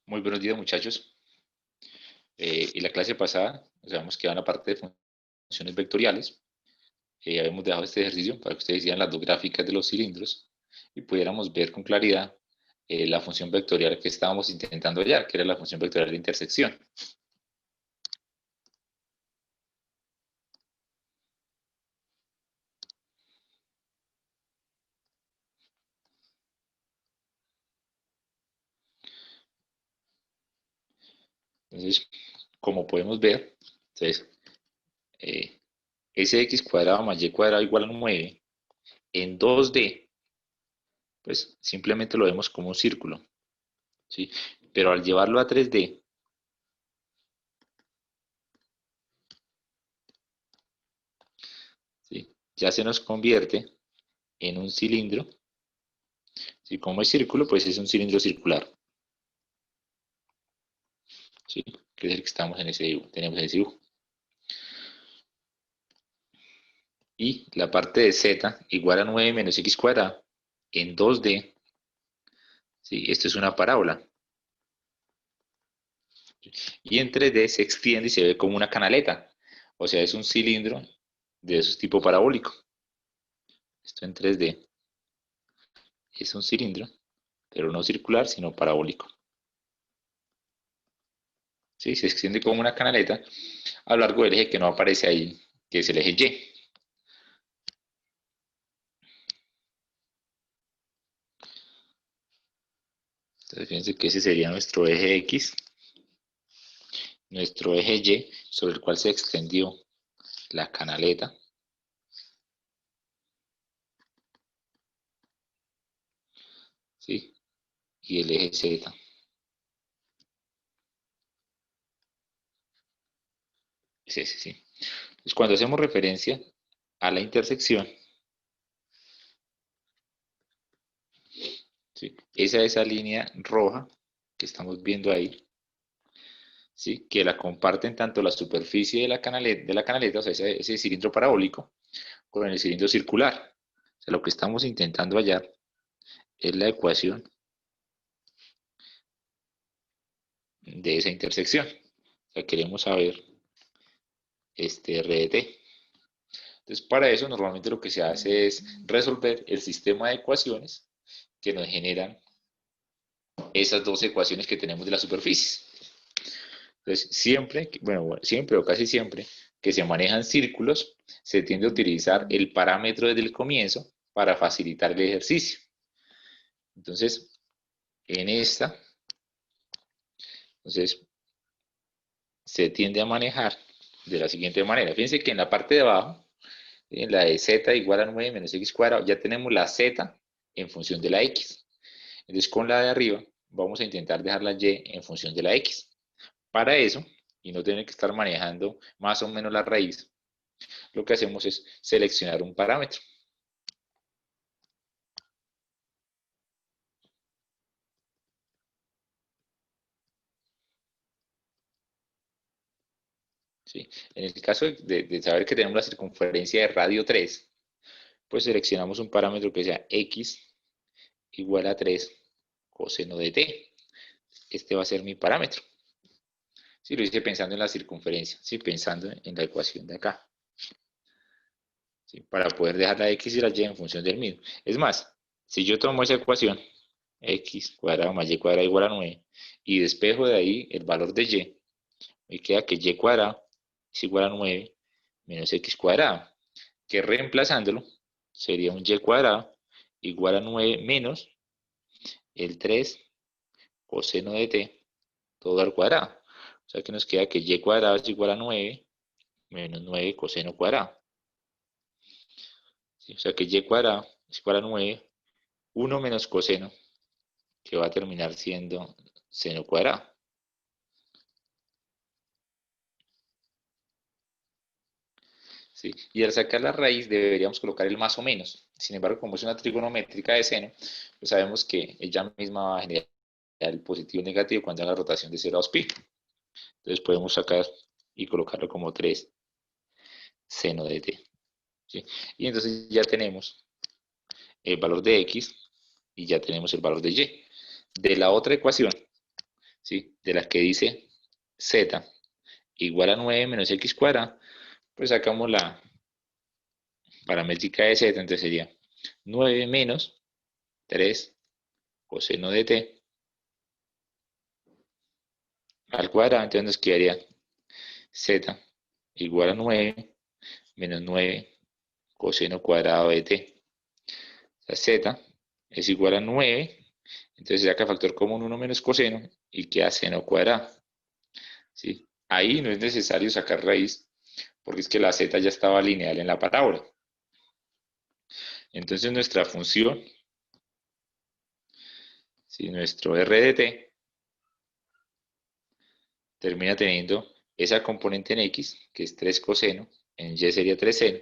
Muy buenos días, muchachos. En la clase pasada nos habíamos quedado en la parte de funciones vectoriales. Habíamos dejado este ejercicio para que ustedes hicieran las dos gráficas de los cilindros y pudiéramos ver con claridad la función vectorial que estábamos intentando hallar, que era la función vectorial de intersección. Entonces, como podemos ver, entonces, sx cuadrado más y cuadrado igual a 9 en 2D, pues simplemente lo vemos como un círculo, ¿sí? Pero al llevarlo a 3D, ¿sí?, ya se nos convierte en un cilindro. ¿Sí? Como es círculo, pues es un cilindro circular. ¿Sí? Que es el que estamos en ese dibujo. Tenemos ese dibujo. Y la parte de z igual a 9 menos x cuadrado en 2D. ¿Sí? Esto es una parábola. Y en 3D se extiende y se ve como una canaleta. O sea, es un cilindro de esos tipo parabólico. Esto en 3D es un cilindro, pero no circular, sino parabólico. ¿Sí? Se extiende como una canaleta a lo largo del eje que no aparece ahí, que es el eje Y. Entonces fíjense que ese sería nuestro eje X, nuestro eje Y, sobre el cual se extendió la canaleta. ¿Sí? Y el eje Z. Es ese, ¿sí? Entonces, cuando hacemos referencia a la intersección, ¿sí?, esa línea roja que estamos viendo ahí, ¿sí?, que la comparten tanto la superficie de la canaleta, o sea, ese cilindro parabólico, con el cilindro circular. O sea, lo que estamos intentando hallar es la ecuación de esa intersección. O sea, queremos saber este R de T. Entonces, para eso normalmente lo que se hace es resolver el sistema de ecuaciones que nos generan esas dos ecuaciones que tenemos de la superficie. Entonces, siempre, bueno, siempre o casi siempre que se manejan círculos, se tiende a utilizar el parámetro desde el comienzo para facilitar el ejercicio. Entonces, en esta, entonces, se tiende a manejar de la siguiente manera. Fíjense que en la parte de abajo, en la de z igual a 9 menos x cuadrado, ya tenemos la z en función de la x. Entonces, con la de arriba, vamos a intentar dejar la y en función de la x. Para eso, y no tener que estar manejando más o menos la raíz, lo que hacemos es seleccionar un parámetro. ¿Sí? En el caso de saber que tenemos la circunferencia de radio 3, pues seleccionamos un parámetro que sea x igual a 3 coseno de t. Este va a ser mi parámetro. Sí, lo hice pensando en la circunferencia, sí, pensando en la ecuación de acá. ¿Sí? Para poder dejar la x y la y en función del mismo. Es más, si yo tomo esa ecuación, x cuadrado más y cuadrado igual a 9, y despejo de ahí el valor de y, me queda que y cuadrado es igual a 9 menos x cuadrado, que reemplazándolo sería un y cuadrado igual a 9 menos el 3 coseno de t todo al cuadrado. O sea que nos queda que y cuadrado es igual a 9 menos 9 coseno cuadrado. ¿Sí? O sea que y cuadrado es igual a 9, 1 menos coseno, que va a terminar siendo seno cuadrado. ¿Sí? Y al sacar la raíz deberíamos colocar el más o menos. Sin embargo, como es una trigonométrica de seno, pues sabemos que ella misma va a generar el positivo y negativo cuando haga la rotación de 0 a 2pi. Entonces podemos sacar y colocarlo como 3 seno de t. ¿Sí? Y entonces ya tenemos el valor de x y ya tenemos el valor de y. De la otra ecuación, ¿sí? De la que dice z igual a 9 menos x cuadrado, pues sacamos la paramétrica de z, entonces sería 9 menos 3 coseno de t al cuadrado, entonces nos quedaría z igual a 9 menos 9 coseno cuadrado de t. O sea, z es igual a 9, entonces saca factor común 1 menos coseno y queda seno cuadrado. ¿Sí? Ahí no es necesario sacar raíz, porque es que la z ya estaba lineal en la parábola. Entonces nuestra función, si nuestro r de t termina teniendo esa componente en x, que es 3 coseno, en y sería 3 seno,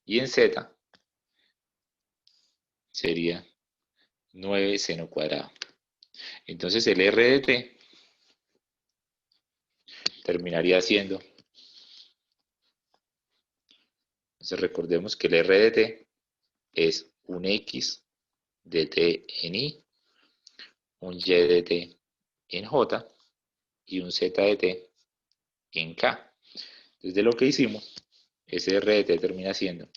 y en z sería 9 seno cuadrado. Entonces el r de t terminaría siendo, entonces recordemos que el r de t es un x de t en y, un y de t en j y un z de t en k. Desde lo que hicimos, ese r de t termina siendo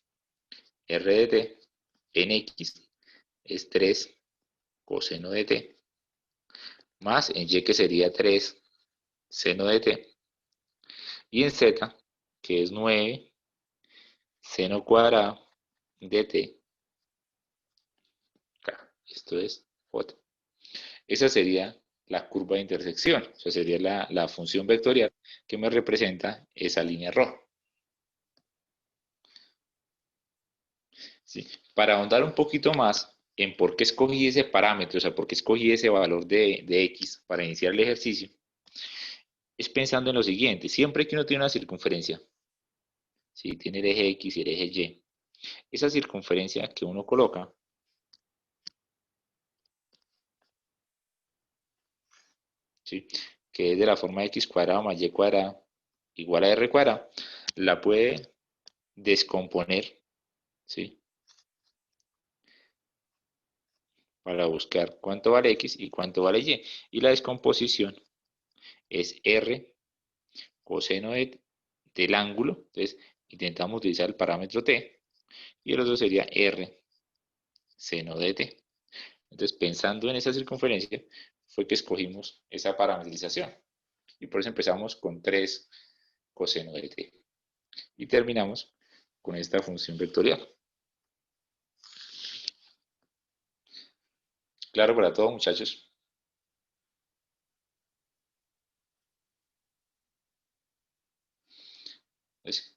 r de t en x es 3 coseno de t, más en y que sería 3 seno de t, y en z, que es 9 seno cuadrado de t, k. Esto es j. Esa sería la curva de intersección, o sea, sería la función vectorial que me representa esa línea roja. ¿Sí? Para ahondar un poquito más en por qué escogí ese parámetro, o sea, por qué escogí ese valor de x para iniciar el ejercicio, es pensando en lo siguiente: siempre que uno tiene una circunferencia, ¿sí? Tiene el eje x y el eje y, esa circunferencia que uno coloca, ¿sí? Que es de la forma x cuadrado más y cuadrado igual a r cuadrado, la puede descomponer, ¿sí? Para buscar cuánto vale x y cuánto vale y. Y la descomposición es r coseno del ángulo. Entonces intentamos utilizar el parámetro t, y el otro sería r seno de t. Entonces, pensando en esa circunferencia, fue que escogimos esa parametrización. Y por eso empezamos con 3 coseno de t. Y terminamos con esta función vectorial. Claro para todos, muchachos. Entonces,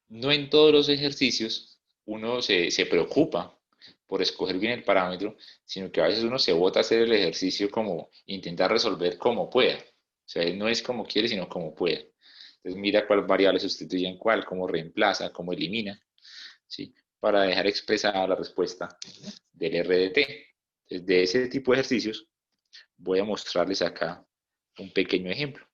no en todos los ejercicios uno se preocupa por escoger bien el parámetro, sino que a veces uno se bota a hacer el ejercicio como intentar resolver como pueda. O sea, no es como quiere, sino como pueda. Entonces mira cuál variable sustituye en cuál, cómo reemplaza, cómo elimina, ¿sí? Para dejar expresada la respuesta del RDT. Entonces, de ese tipo de ejercicios voy a mostrarles acá un pequeño ejemplo.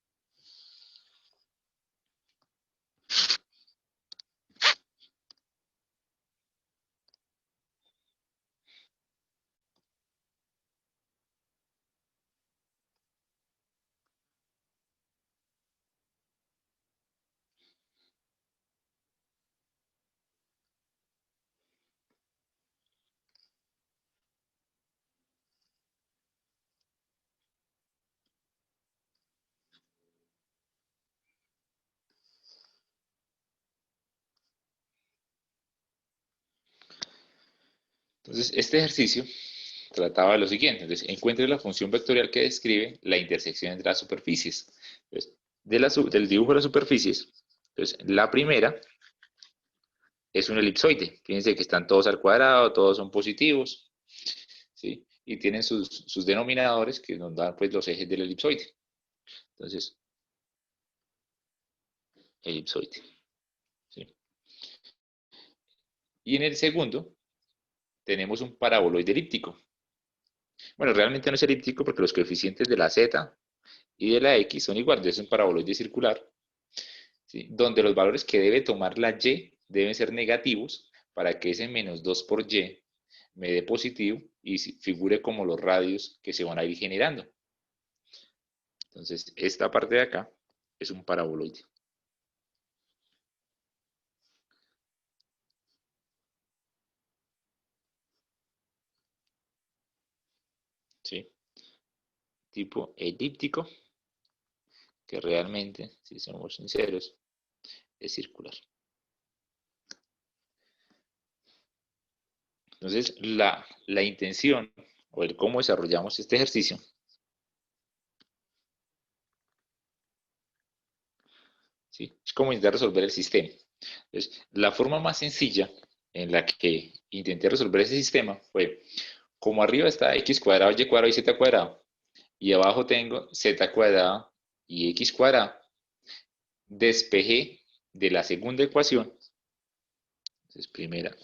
Entonces, este ejercicio trataba de lo siguiente: entonces, encuentre la función vectorial que describe la intersección entre las superficies. Entonces, del dibujo de las superficies, entonces, la primera es un elipsoide. Fíjense que están todos al cuadrado, todos son positivos, ¿sí? Y tienen sus denominadores que nos dan pues los ejes del elipsoide. Entonces, elipsoide, ¿sí? Y en el segundo tenemos un paraboloide elíptico. Bueno, realmente no es elíptico porque los coeficientes de la z y de la x son iguales, es un paraboloide circular, ¿sí? Donde los valores que debe tomar la y deben ser negativos para que ese menos 2 por y me dé positivo y figure como los radios que se van a ir generando. Entonces, esta parte de acá es un paraboloide. ¿Sí? Tipo elíptico, que realmente, si somos sinceros, es circular. Entonces, la intención o el cómo desarrollamos este ejercicio ¿sí? Es como intentar resolver el sistema. Entonces, la forma más sencilla en la que intenté resolver ese sistema fue, como arriba está x cuadrado, y cuadrado y z cuadrado, y abajo tengo z cuadrado y x cuadrado, despejé de la segunda ecuación, entonces primera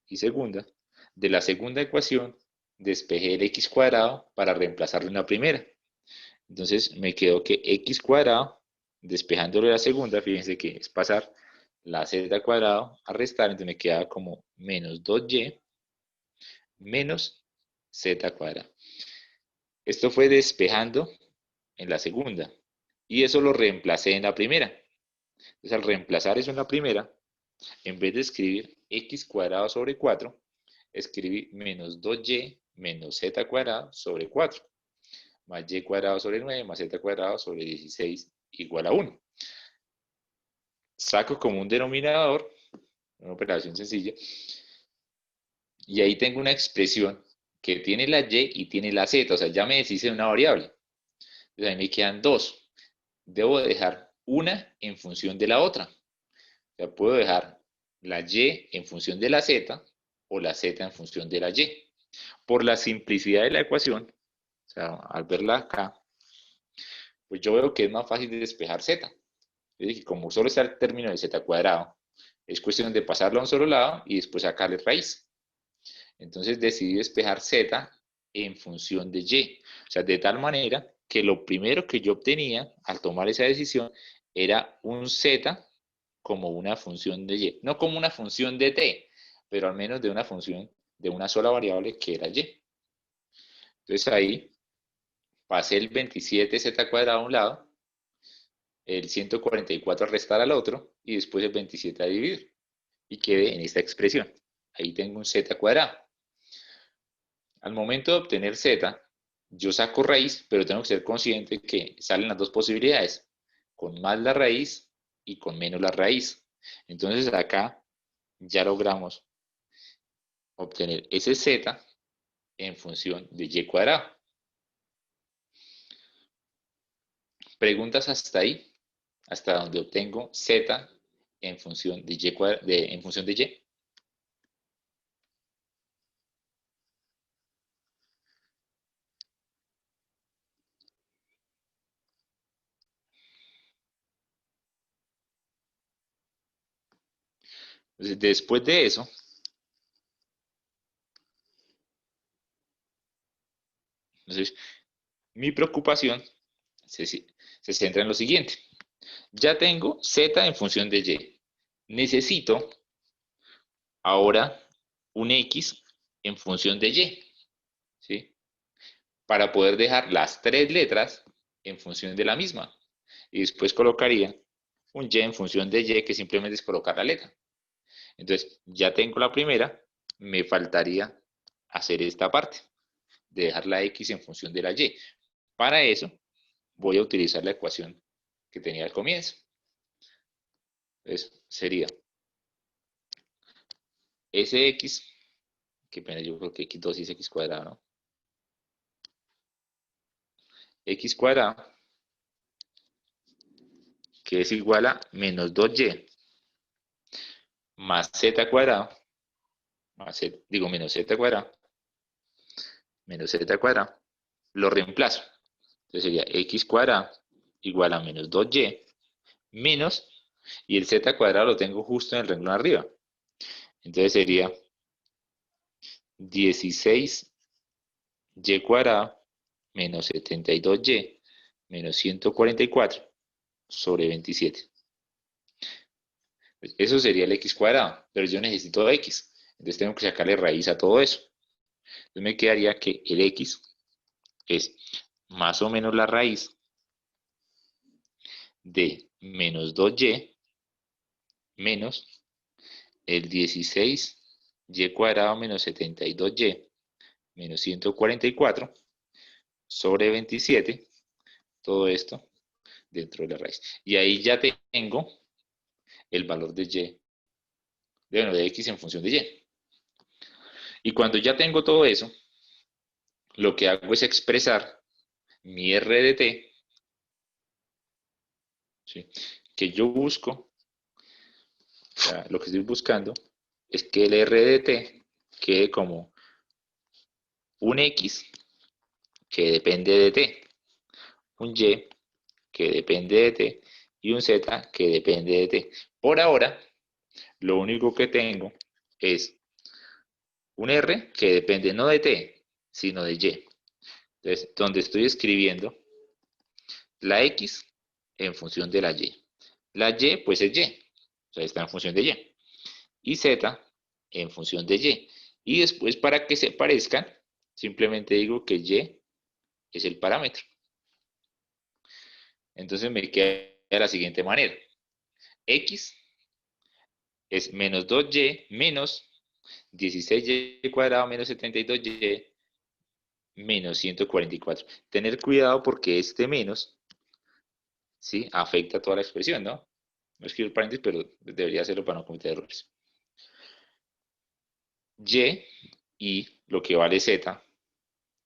y segunda, de la segunda ecuación despejé el x cuadrado para reemplazarlo en la primera. Entonces me quedó que x cuadrado, despejándolo de la segunda, fíjense que es pasar la z cuadrado a restar, entonces me queda como menos 2y menos z cuadrado. Esto fue despejando en la segunda y eso lo reemplacé en la primera. Entonces al reemplazar eso en la primera, en vez de escribir x cuadrado sobre 4, escribí menos 2y menos z cuadrado sobre 4, más y cuadrado sobre 9 más z cuadrado sobre 16 igual a 1. Saco como un denominador, una operación sencilla, y ahí tengo una expresión que tiene la y y tiene la z, o sea, ya me deshice de una variable. Entonces ahí me quedan dos. Debo dejar una en función de la otra. O sea, puedo dejar la y en función de la z o la z en función de la y. Por la simplicidad de la ecuación, o sea, al verla acá, pues yo veo que es más fácil de despejar z. Es decir, como solo está el término de z cuadrado, es cuestión de pasarlo a un solo lado y después sacarle raíz. Entonces decidí despejar z en función de y. O sea, de tal manera que lo primero que yo obtenía al tomar esa decisión era un z como una función de y. No como una función de t, pero al menos de una función de una sola variable que era y. Entonces ahí pasé el 27z cuadrado a un lado, el 144 a restar al otro y después el 27 a dividir. Y quedé en esta expresión. Ahí tengo un z cuadrado. Al momento de obtener z, yo saco raíz, pero tengo que ser consciente que salen las dos posibilidades, con más la raíz y con menos la raíz. Entonces acá ya logramos obtener ese z en función de y cuadrado. Preguntas hasta ahí, hasta donde obtengo z en función de y, en función de y. Entonces, después de eso, entonces, mi preocupación se centra en lo siguiente. Ya tengo z en función de y. Necesito ahora un x en función de y, ¿sí? Para poder dejar las tres letras en función de la misma. Y después colocaría un y en función de y, que simplemente es colocar la letra. Entonces, ya tengo la primera, me faltaría hacer esta parte, de dejar la x en función de la y. Para eso, voy a utilizar la ecuación que tenía al comienzo. Entonces, sería sx, que pena, yo creo que x2 es x cuadrado, ¿no? X cuadrado, que es igual a menos 2y más z cuadrado, más digo menos z cuadrado, menos z cuadrado, lo reemplazo. Entonces sería x cuadrado igual a menos 2y menos, y el z cuadrado lo tengo justo en el renglón arriba. Entonces sería 16y cuadrado menos 72y menos 144 sobre 27. Eso sería el x cuadrado, pero yo necesito x. Entonces tengo que sacarle raíz a todo eso. Entonces me quedaría que el x es más o menos la raíz de menos 2y menos el 16y cuadrado menos 72y menos 144 sobre 27, todo esto dentro de la raíz. Y ahí ya tengo el valor de y, bueno, de x en función de y. Y cuando ya tengo todo eso, lo que hago es expresar mi r de t, ¿sí? Que yo busco, o sea, lo que estoy buscando es que el r de t quede como un x que depende de t, un y que depende de t y un z que depende de t. Por ahora, lo único que tengo es un r que depende no de t, sino de y. Entonces, donde estoy escribiendo la x en función de la y. La y, pues es y, o sea, está en función de y. Y z en función de y. Y después, para que se parezcan, simplemente digo que y es el parámetro. Entonces me queda de la siguiente manera. X es menos 2y menos 16y cuadrado menos 72y menos 144. Tener cuidado porque este menos, ¿sí?, afecta a toda la expresión, ¿no? No escribo el paréntesis, pero debería hacerlo para no cometer errores. Y lo que vale z,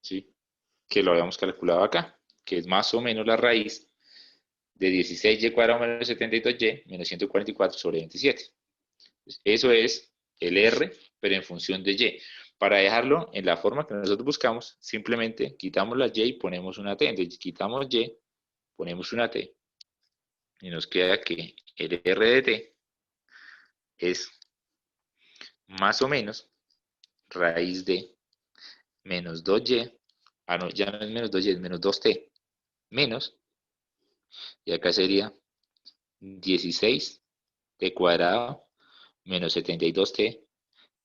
¿sí?, que lo habíamos calculado acá, que es más o menos la raíz de 16y cuadrado menos 72y menos 144 sobre 27. Eso es el r, pero en función de y. Para dejarlo en la forma que nosotros buscamos, simplemente quitamos la y y ponemos una t. Entonces quitamos y, ponemos una t, y nos queda que el r de t es más o menos raíz de menos 2y, no, ya no es menos 2y, es menos 2t, menos, y acá sería 16t cuadrado menos 72t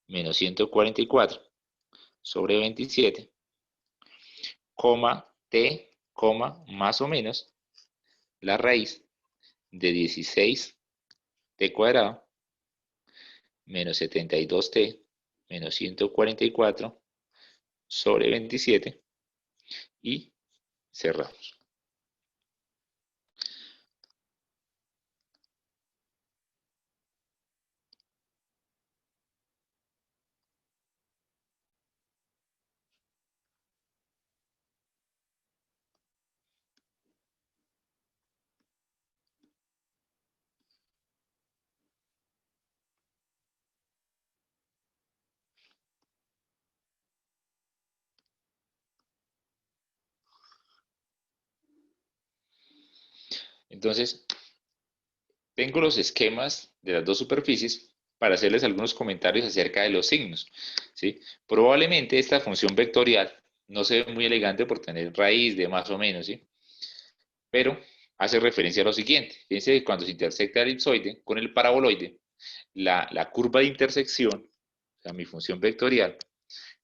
menos 144 sobre 27, t, más o menos la raíz de 16t cuadrado menos 72t menos 144 sobre 27 y cerramos. Entonces, tengo los esquemas de las dos superficies para hacerles algunos comentarios acerca de los signos, ¿sí? Probablemente esta función vectorial no se ve muy elegante por tener raíz de más o menos, ¿sí? Pero hace referencia a lo siguiente. Fíjense que cuando se intersecta el elipsoide con el paraboloide, la curva de intersección, o sea, mi función vectorial,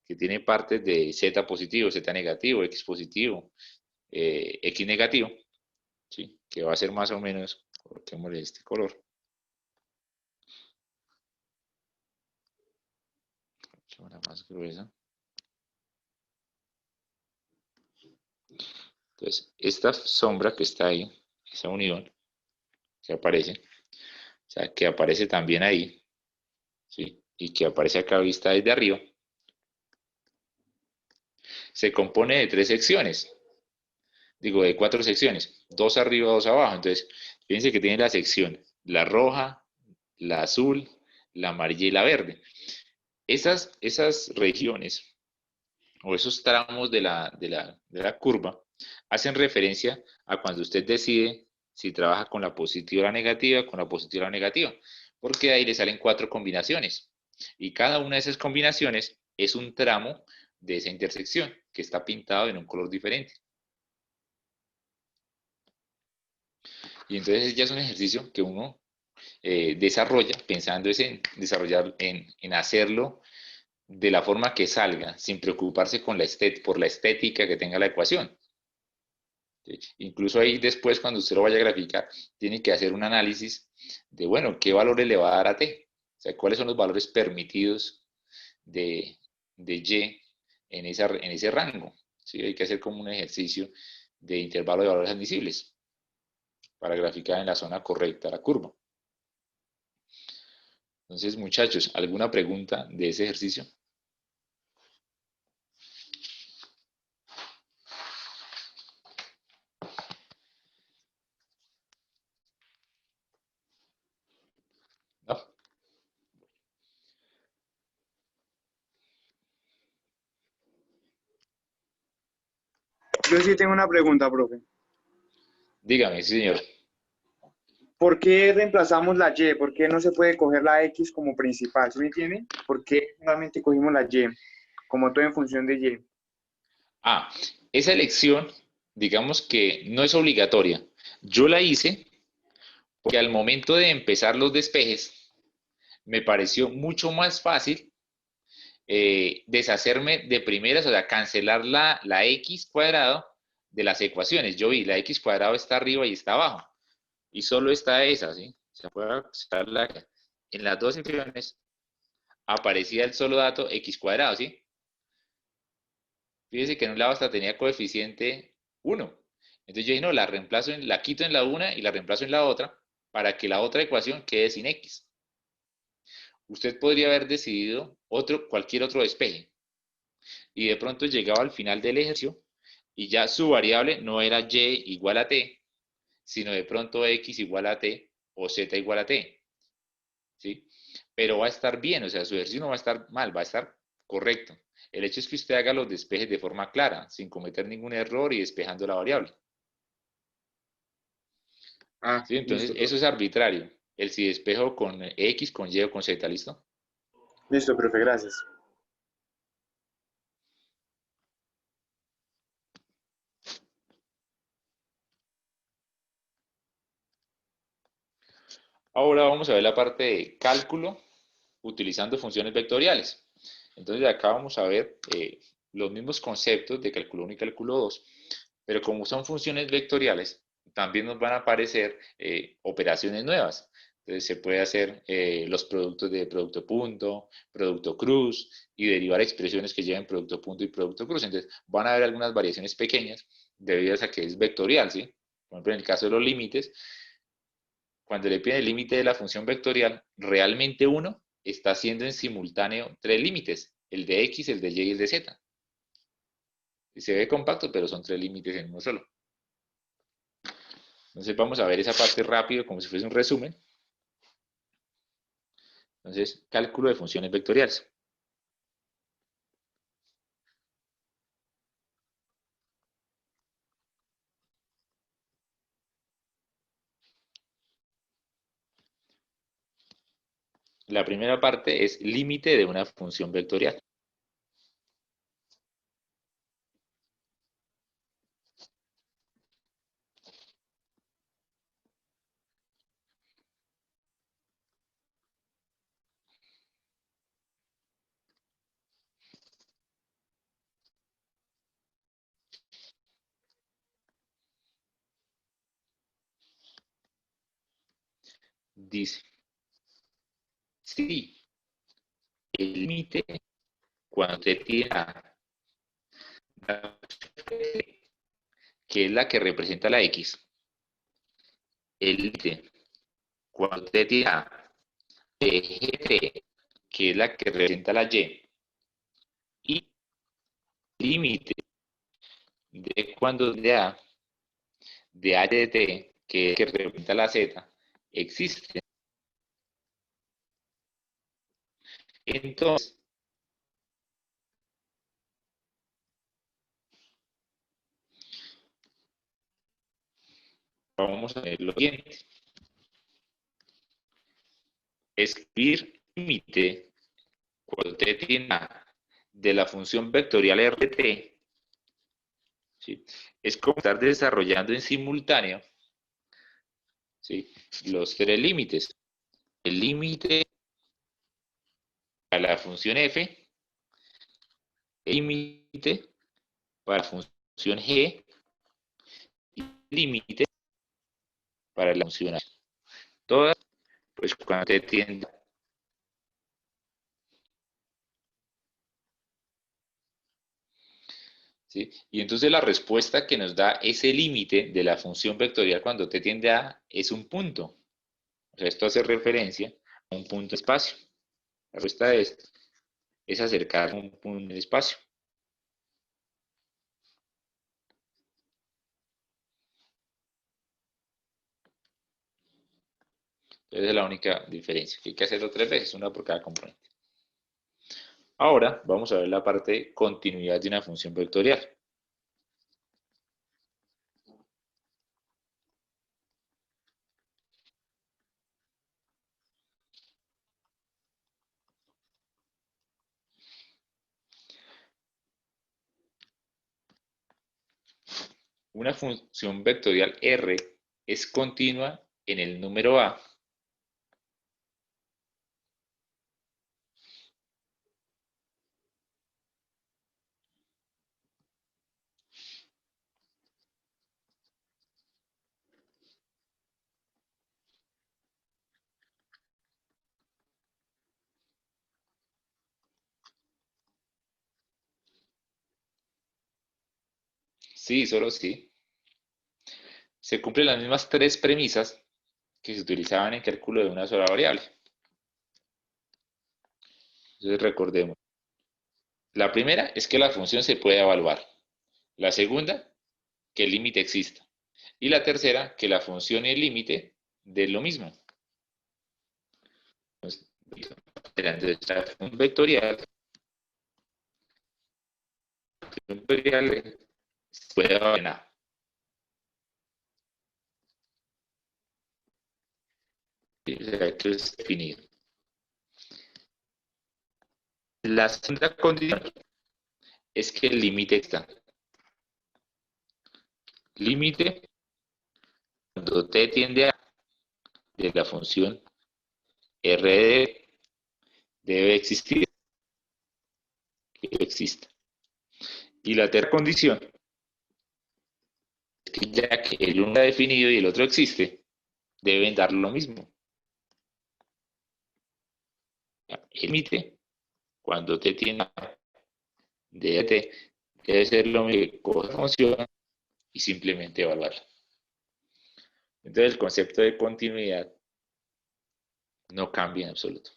que tiene partes de z positivo, z negativo, x positivo, x negativo, ¿sí?, que va a ser más o menos, coloquémosle este color, una más gruesa. Entonces, esta sombra que está ahí, esa unión que aparece, o sea, que aparece también ahí, ¿sí?, y que aparece acá vista desde arriba, se compone de tres secciones, digo, de cuatro secciones, dos arriba, dos abajo. Entonces, fíjense que tiene la sección, la roja, la azul, la amarilla y la verde. Esas regiones o esos tramos de la curva hacen referencia a cuando usted decide si trabaja con la positiva o la negativa, con la positiva o la negativa, porque de ahí le salen cuatro combinaciones y cada una de esas combinaciones es un tramo de esa intersección que está pintado en un color diferente. Y entonces ya es un ejercicio que uno desarrolla pensando en desarrollar, en hacerlo de la forma que salga, sin preocuparse por la estética que tenga la ecuación. ¿sí? Incluso ahí después, cuando usted lo vaya a graficar, tiene que hacer un análisis de, bueno, ¿qué valores le va a dar a t? O sea, ¿cuáles son los valores permitidos de, de y en ese rango? ¿Sí? Hay que hacer como un ejercicio de intervalo de valores admisibles para graficar en la zona correcta la curva. Entonces, muchachos, ¿alguna pregunta de ese ejercicio? ¿No? Yo sí tengo una pregunta, profe. Dígame, sí, señor. ¿Por qué reemplazamos la Y? ¿Por qué no se puede coger la X como principal? ¿Sí me entiende? ¿Por qué solamente cogimos la Y como todo en función de Y? Ah, esa elección, digamos que no es obligatoria. Yo la hice porque al momento de empezar los despejes, me pareció mucho más fácil deshacerme de primeras, o sea, cancelar la x cuadrado de las ecuaciones. Yo vi, la x cuadrado está arriba y está abajo, y solo está esa, ¿sí? Se puede en las dos secciones aparecía el solo dato x cuadrado, ¿sí? Fíjese que en un lado hasta tenía coeficiente 1. Entonces yo dije, no, la quito en la una y la reemplazo en la otra para que la otra ecuación quede sin x. Usted podría haber decidido cualquier otro despeje y de pronto llegaba al final del ejercicio y ya su variable no era y igual a t, sino de pronto x igual a t o z igual a t, ¿sí? Pero va a estar bien, o sea, su ejercicio no va a estar mal, va a estar correcto. El hecho es que usted haga los despejes de forma clara, sin cometer ningún error y despejando la variable. Ah, ¿Sí? Entonces, listo, eso profe. es arbitrario. El si despejo con X, con Y o con Z, ¿listo? Listo, profe, gracias. Ahora vamos a ver la parte de cálculo utilizando funciones vectoriales. Entonces, acá vamos a ver los mismos conceptos de cálculo 1 y cálculo 2, pero como son funciones vectoriales, también nos van a aparecer operaciones nuevas. Entonces, se puede hacer los productos de producto punto, producto cruz y derivar expresiones que lleven producto punto y producto cruz. Entonces, van a haber algunas variaciones pequeñas debido a que es vectorial, ¿sí? Por ejemplo, en el caso de los límites, cuando le piden el límite de la función vectorial, realmente uno está haciendo en simultáneo tres límites, el de x, el de y y el de z. Y se ve compacto, pero son tres límites en uno solo. Entonces vamos a ver esa parte rápido, como si fuese un resumen. Entonces, cálculo de funciones vectoriales. La primera parte es límite de una función vectorial. Dice, sí, el límite cuando te tira que es la que representa la x, el límite cuando te tira de gt, que es la que representa la y límite de cuando de A de T, que es que representa la Z, existe. Entonces, vamos a ver lo siguiente. Escribir límite cuando T tiene A de la función vectorial RT, ¿sí? Es como estar desarrollando en simultáneo, ¿sí? Los tres límites. El límite a la función f, el límite para la función g y límite para la función. Todas, pues cuando te tiende. ¿Sí? Y entonces la respuesta que nos da ese límite de la función vectorial cuando t tiende a es un punto. O sea, esto hace referencia a un punto de espacio. La respuesta es acercar un punto de espacio. Entonces es la única diferencia. Hay que hacerlo 3 veces, una por cada componente. Ahora vamos a ver la parte de continuidad de una función vectorial. Una función vectorial R es continua en el número A sí, solo sí. Se cumplen las mismas 3 premisas que se utilizaban en cálculo de una sola variable. Entonces recordemos. La primera es que la función se puede evaluar. La segunda, que el límite exista. Y la tercera, que la función y el límite den lo mismo. Entonces, la función vectorial se puede evaluar. Esto es definido. La segunda condición es que el límite está. Límite cuando t tiende a de la función r debe existir, que exista. Y la tercera condición es que ya que el uno está definido y el otro existe, deben dar lo mismo. El límite cuando t tiende a de t debe ser lo mismo que coja función y simplemente evaluarla. Entonces el concepto de continuidad no cambia en absoluto.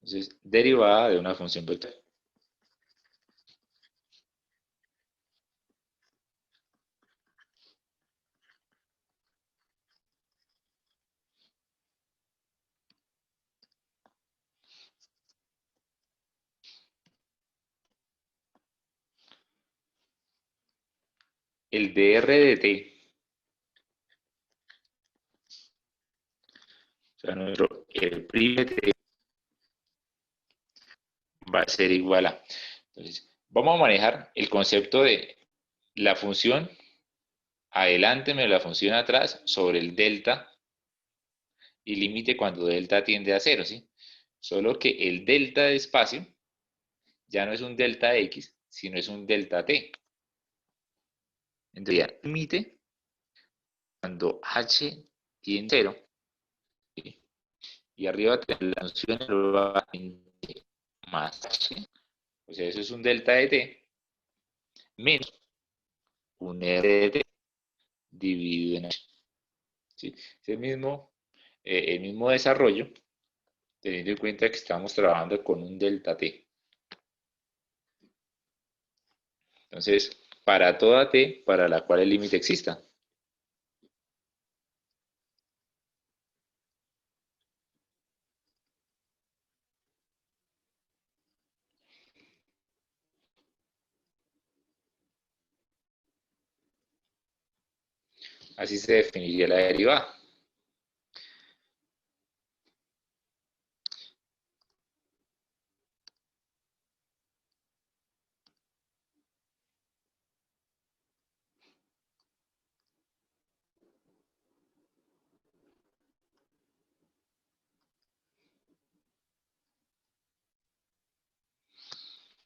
Entonces, derivada de una función vectorial. El dr de t, o sea, el prime de t va a ser igual a. Entonces, vamos a manejar el concepto de la función adelante menos la función atrás sobre el delta y límite cuando delta tiende a 0, ¿sí? Solo que el delta de espacio ya no es un delta x, sino es un delta t. Entonces, límite cuando h tiende a 0, ¿sí? Y arriba tenemos la función más h, o sea, eso es un delta de t, menos un r de t dividido en h. ¿Sí? Es el mismo desarrollo, teniendo en cuenta que estamos trabajando con un delta t. Entonces, para toda t para la cual el límite exista. Así se definiría la derivada.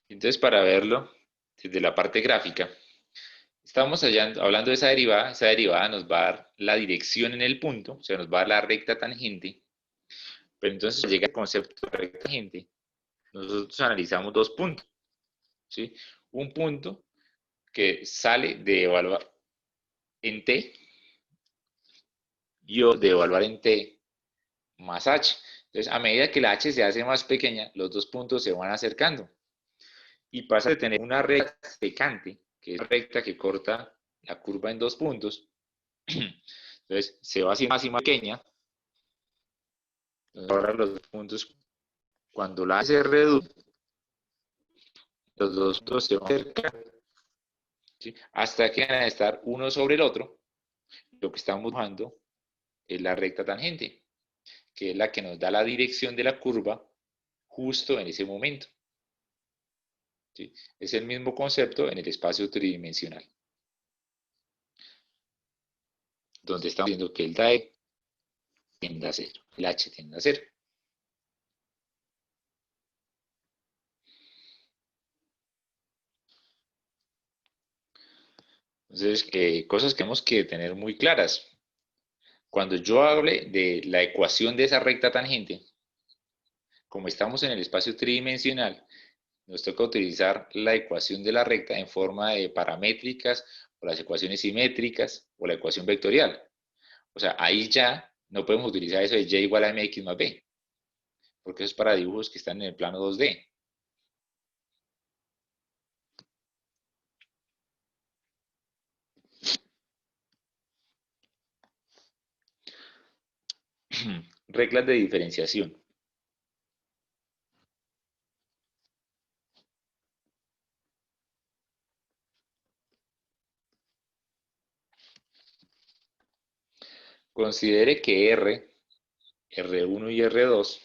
Entonces, para verlo desde la parte gráfica, estamos hablando de esa derivada nos va a dar la dirección en el punto, o sea, nos va a dar la recta tangente, pero entonces llega el concepto de recta tangente, nosotros analizamos dos puntos, ¿sí? Un punto que sale de evaluar en T y otro de evaluar en T más H. Entonces, a medida que la H se hace más pequeña, los dos puntos se van acercando y pasa de tener una recta secante, que es la recta que corta la curva en dos puntos, entonces se va haciendo más y más pequeña. Entonces, ahora los dos puntos, cuando la H se reduce, los dos puntos se van acercando, ¿sí? Hasta que van a estar uno sobre el otro. Lo que estamos buscando es la recta tangente, que es la que nos da la dirección de la curva justo en ese momento, ¿sí? Es el mismo concepto en el espacio tridimensional, donde estamos viendo que el DAE tiende a cero, el H tiende a cero. Entonces, cosas que tenemos que tener muy claras. Cuando yo hable de la ecuación de esa recta tangente, como estamos en el espacio tridimensional, nos toca utilizar la ecuación de la recta en forma de paramétricas, o las ecuaciones simétricas, o la ecuación vectorial. O sea, ahí ya no podemos utilizar eso de y igual a mx más b, porque eso es para dibujos que están en el plano 2D. Reglas de diferenciación. Considere que R, R1 y R2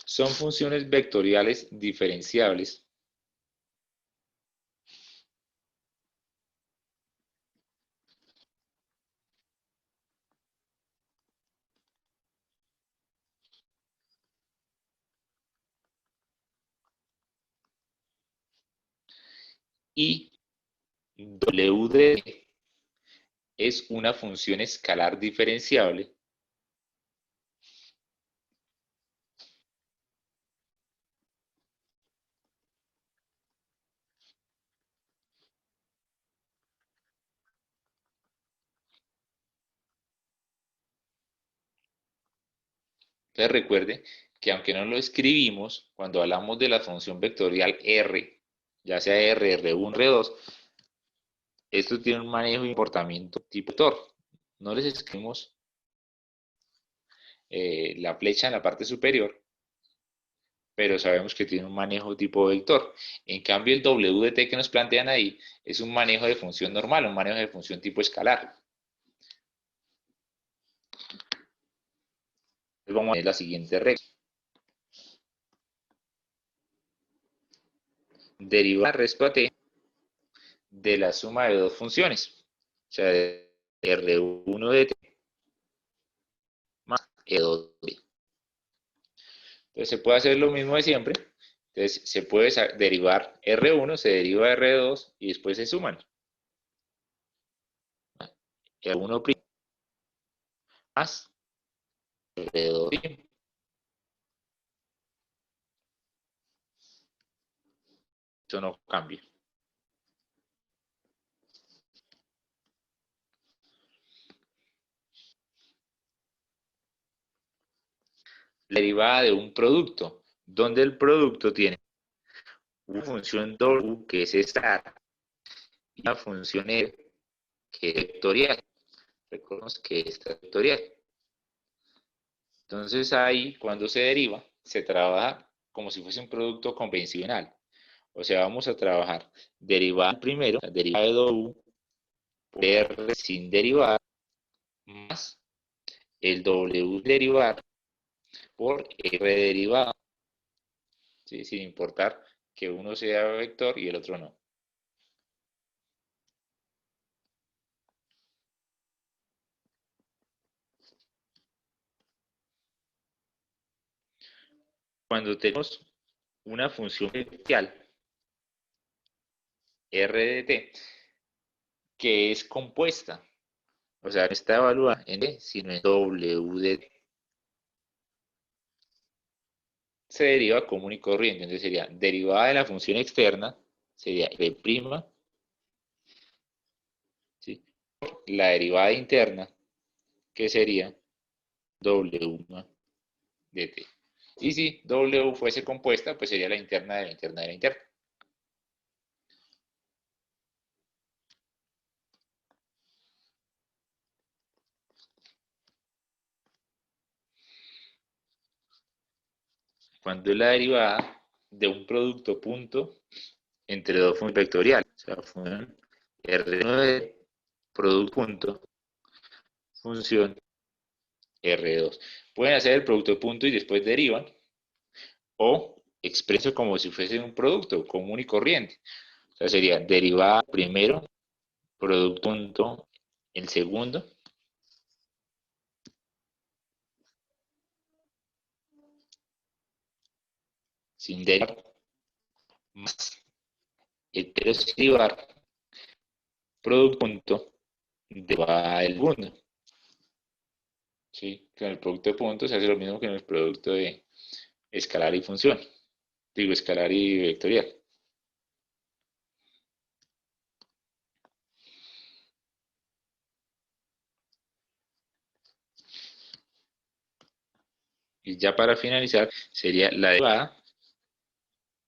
son funciones vectoriales diferenciables y W de D es una función escalar diferenciable Entonces recuerde que aunque no lo escribimos, cuando hablamos de la función vectorial R, ya sea R, R1, R2, esto tiene un manejo y comportamiento tipo vector. No les escribimos la flecha en la parte superior, pero sabemos que tiene un manejo tipo vector. En cambio, el W de T que nos plantean ahí es un manejo de función normal, un manejo de función tipo escalar. Entonces vamos a ver la siguiente regla. Derivar respecto a T de la suma de dos funciones, o sea, de R1 de T más E2 de T. Entonces se puede hacer lo mismo de siempre. Entonces se puede derivar R1, se deriva R2 y después se suman. R1' más R2'. Eso no cambia. La derivada de un producto, donde el producto tiene una función W que es esta y una función R que es vectorial. Recordemos que esta es vectorial. Entonces ahí, cuando se deriva, se trabaja como si fuese un producto convencional. O sea, vamos a trabajar derivada primero, la derivada de W por R sin derivar, más el W derivado por R derivado, ¿sí? Sin importar que uno sea vector y el otro no. Cuando tenemos una función vectorial r de t que es compuesta, o sea, no está evaluada en t, sino en w de t, se deriva común y corriente. Entonces sería derivada de la función externa, sería r', ¿sí? La derivada interna, que sería w de t. Y si w fuese compuesta, pues sería la interna de la interna de la interna. Cuando es la derivada de un producto punto entre dos funciones vectoriales, o sea, función R1 de producto punto, función R2. Pueden hacer el producto punto y después derivan, o expreso como si fuese un producto común y corriente. O sea, sería derivada primero, producto punto el segundo, sin derivar, más el pero sin derivar, producto punto derivada del segundo. ¿Sí? Con el producto de puntos se hace lo mismo que en el producto de escalar y función. Digo, escalar y vectorial. Y ya para finalizar, sería la derivada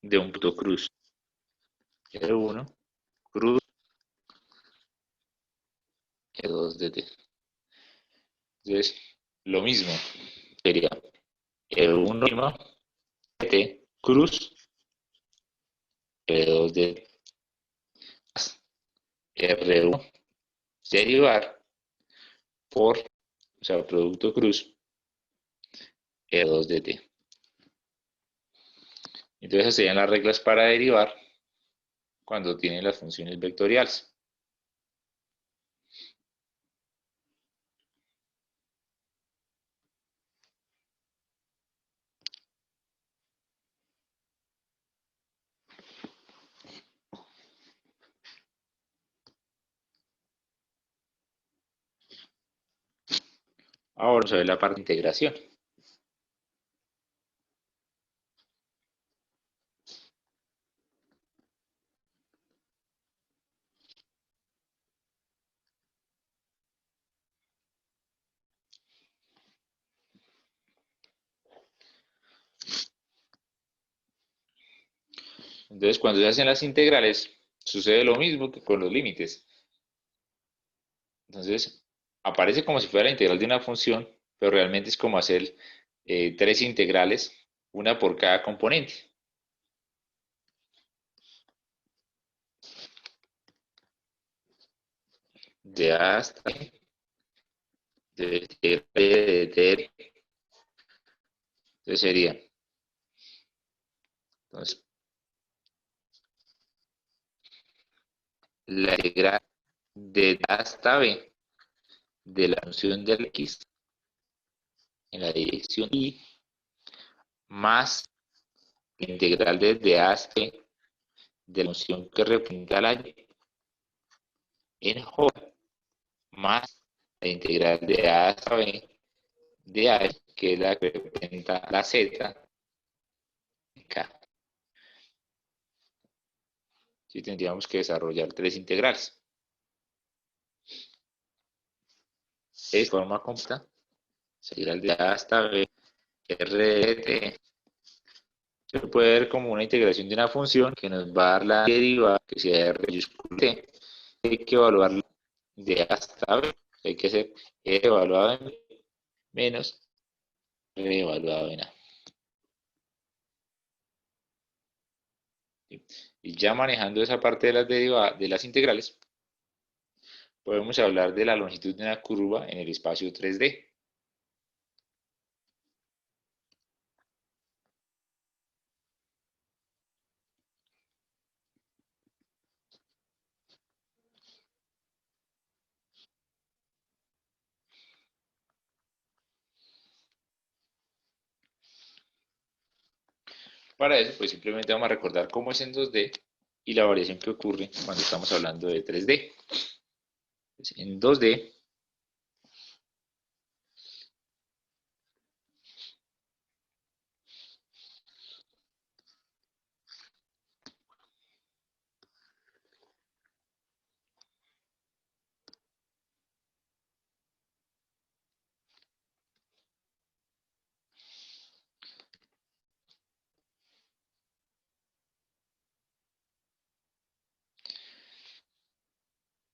de un punto cruz. R1, cruz, E2 de t. Entonces, lo mismo. Sería E1' de t, cruz, E2 de t. R1 derivar por, o sea, producto cruz, E2 de t. Entonces, esas serían las reglas para derivar cuando tienen las funciones vectoriales. Ahora vamos a ver la parte de integración. Entonces, cuando se hacen las integrales, sucede lo mismo que con los límites. Entonces, aparece como si fuera la integral de una función, pero realmente es como hacer tres integrales, una por cada componente. De A hasta B, de T, de T. Entonces sería, entonces, la integral de A hasta B de la función del X en la dirección Y más la integral desde A hasta B de la función que representa la Y en J más la integral de A hasta B de A, que es la que representa la Z en K. Sí, tendríamos que desarrollar tres integrales. De forma completa, integral de A hasta B, R de T, se puede ver como una integración de una función que nos va a dar la derivada que sea R mayúscula T. Hay que evaluarla de A hasta B. Hay que hacer R evaluado en B menos R evaluado en A. Y ya manejando esa parte de las derivadas, de las integrales, podemos hablar de la longitud de una curva en el espacio 3D. Para eso, pues simplemente vamos a recordar cómo es en 2D y la variación que ocurre cuando estamos hablando de 3D. Entonces, en 2D,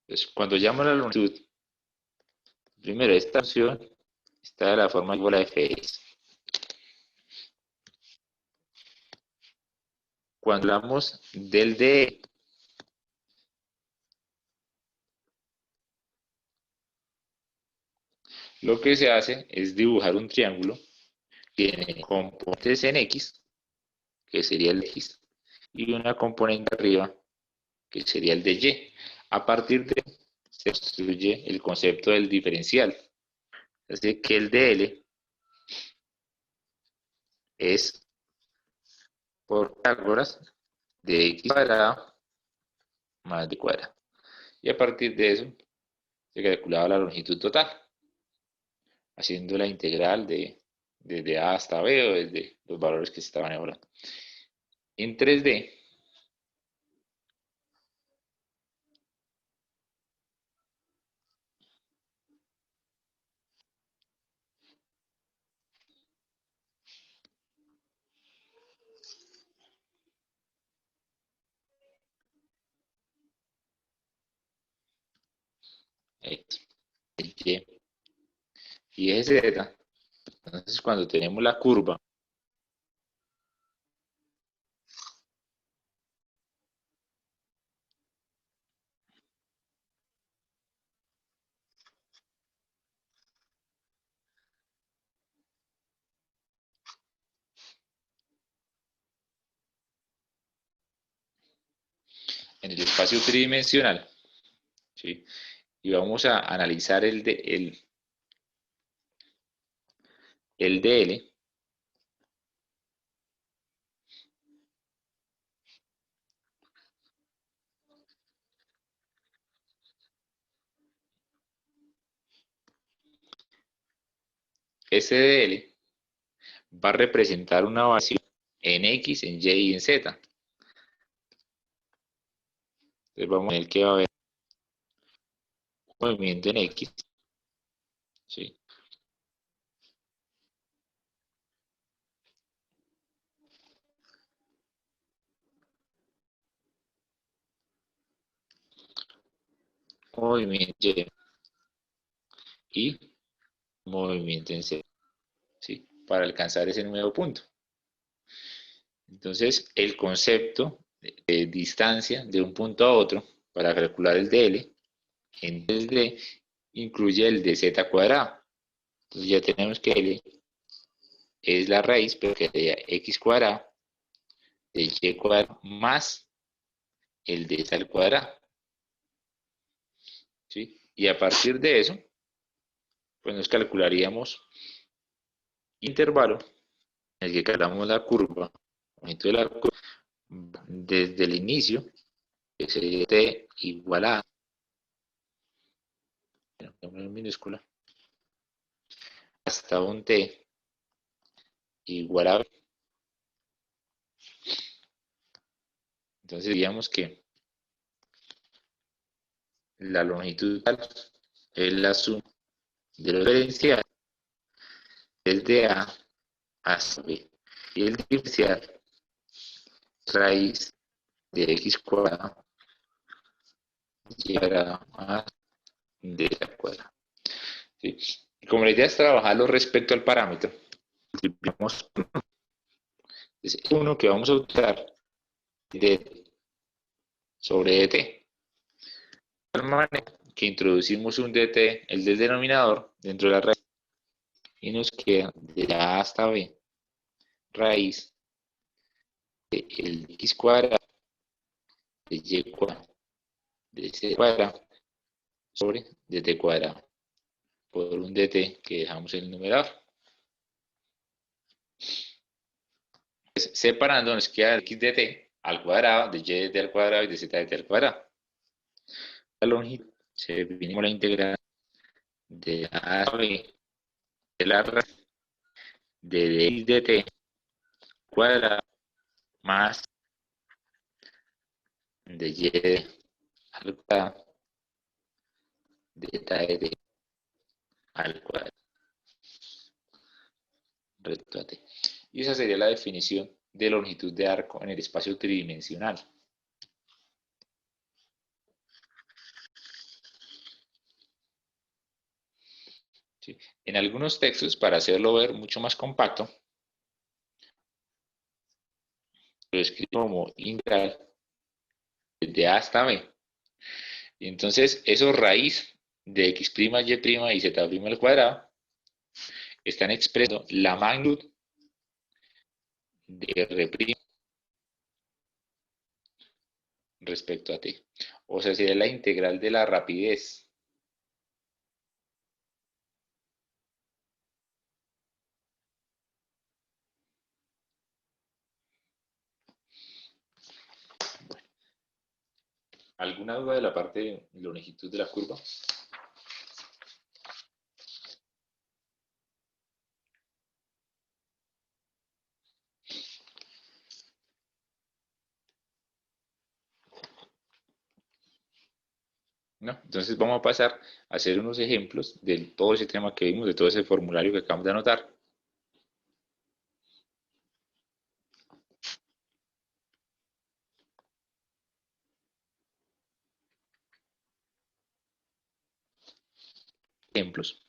pues, cuando llamo a la longitud, primero esta función está de la forma igual a fx. Cuando hablamos del D, lo que se hace es dibujar un triángulo que tiene componentes en X, que sería el de X, y una componente arriba, que sería el de Y. A partir de se construye el concepto del diferencial. Así que el de L es por Pitágoras de x cuadrado más de cuadrado. Y a partir de eso se calculaba la longitud total, haciendo la integral desde A hasta B o desde los valores que se estaban evaluando. En 3D, X, Y y Z. Entonces, cuando tenemos la curva en el espacio tridimensional, ¿sí? Y vamos a analizar el DL, ese DL va a representar una variación en X, en Y y en Z. Entonces vamos a ver que va a haber movimiento en X, ¿sí? Movimiento Y movimiento en Z, ¿sí? Para alcanzar ese nuevo punto. Entonces, el concepto de distancia de un punto a otro para calcular el DL en 3D incluye el de Z cuadrado. Entonces ya tenemos que L es la raíz, pero que sería X cuadrado de Y cuadrado más el de Z al cuadrado, ¿sí? Y a partir de eso, pues nos calcularíamos intervalo en el que calculamos la curva, de la curva desde el inicio, que sería T igual a, en minúscula, hasta un T igual a B. Entonces diríamos que la longitud total es la suma de los diferenciales desde A hasta B. Y el diferencial raíz de X cuadrado llegará a de la cuadrada. ¿Sí? Y como la idea es trabajarlo respecto al parámetro, multiplicamos es uno que vamos a usar de sobre dt. De tal manera que introducimos un dt, el del denominador, dentro de la raíz, y nos queda de A hasta B, raíz de el x cuadrado, de y cuadrado, de c cuadrado, sobre dt cuadrado, por un dt que dejamos en el numerador. Separando nos queda x de t al cuadrado, de y de t al cuadrado y de z de t al cuadrado. La longitud se define como la integral de a a b de la raíz de dx de t cuadrado más de y de al cuadrado de zeta de t al cuadrado recto a t. Y esa sería la definición de longitud de arco en el espacio tridimensional. ¿Sí? En algunos textos, para hacerlo ver mucho más compacto, lo escribo como integral de a hasta b. Y entonces, eso raíz de x', y' y z' al cuadrado están expresando la magnitud de r' respecto a t. O sea, sería la integral de la rapidez. ¿Alguna duda de la parte de longitud de la curva? ¿No? Entonces vamos a pasar a hacer unos ejemplos de todo ese tema que vimos, de todo ese formulario que acabamos de anotar. Ejemplos.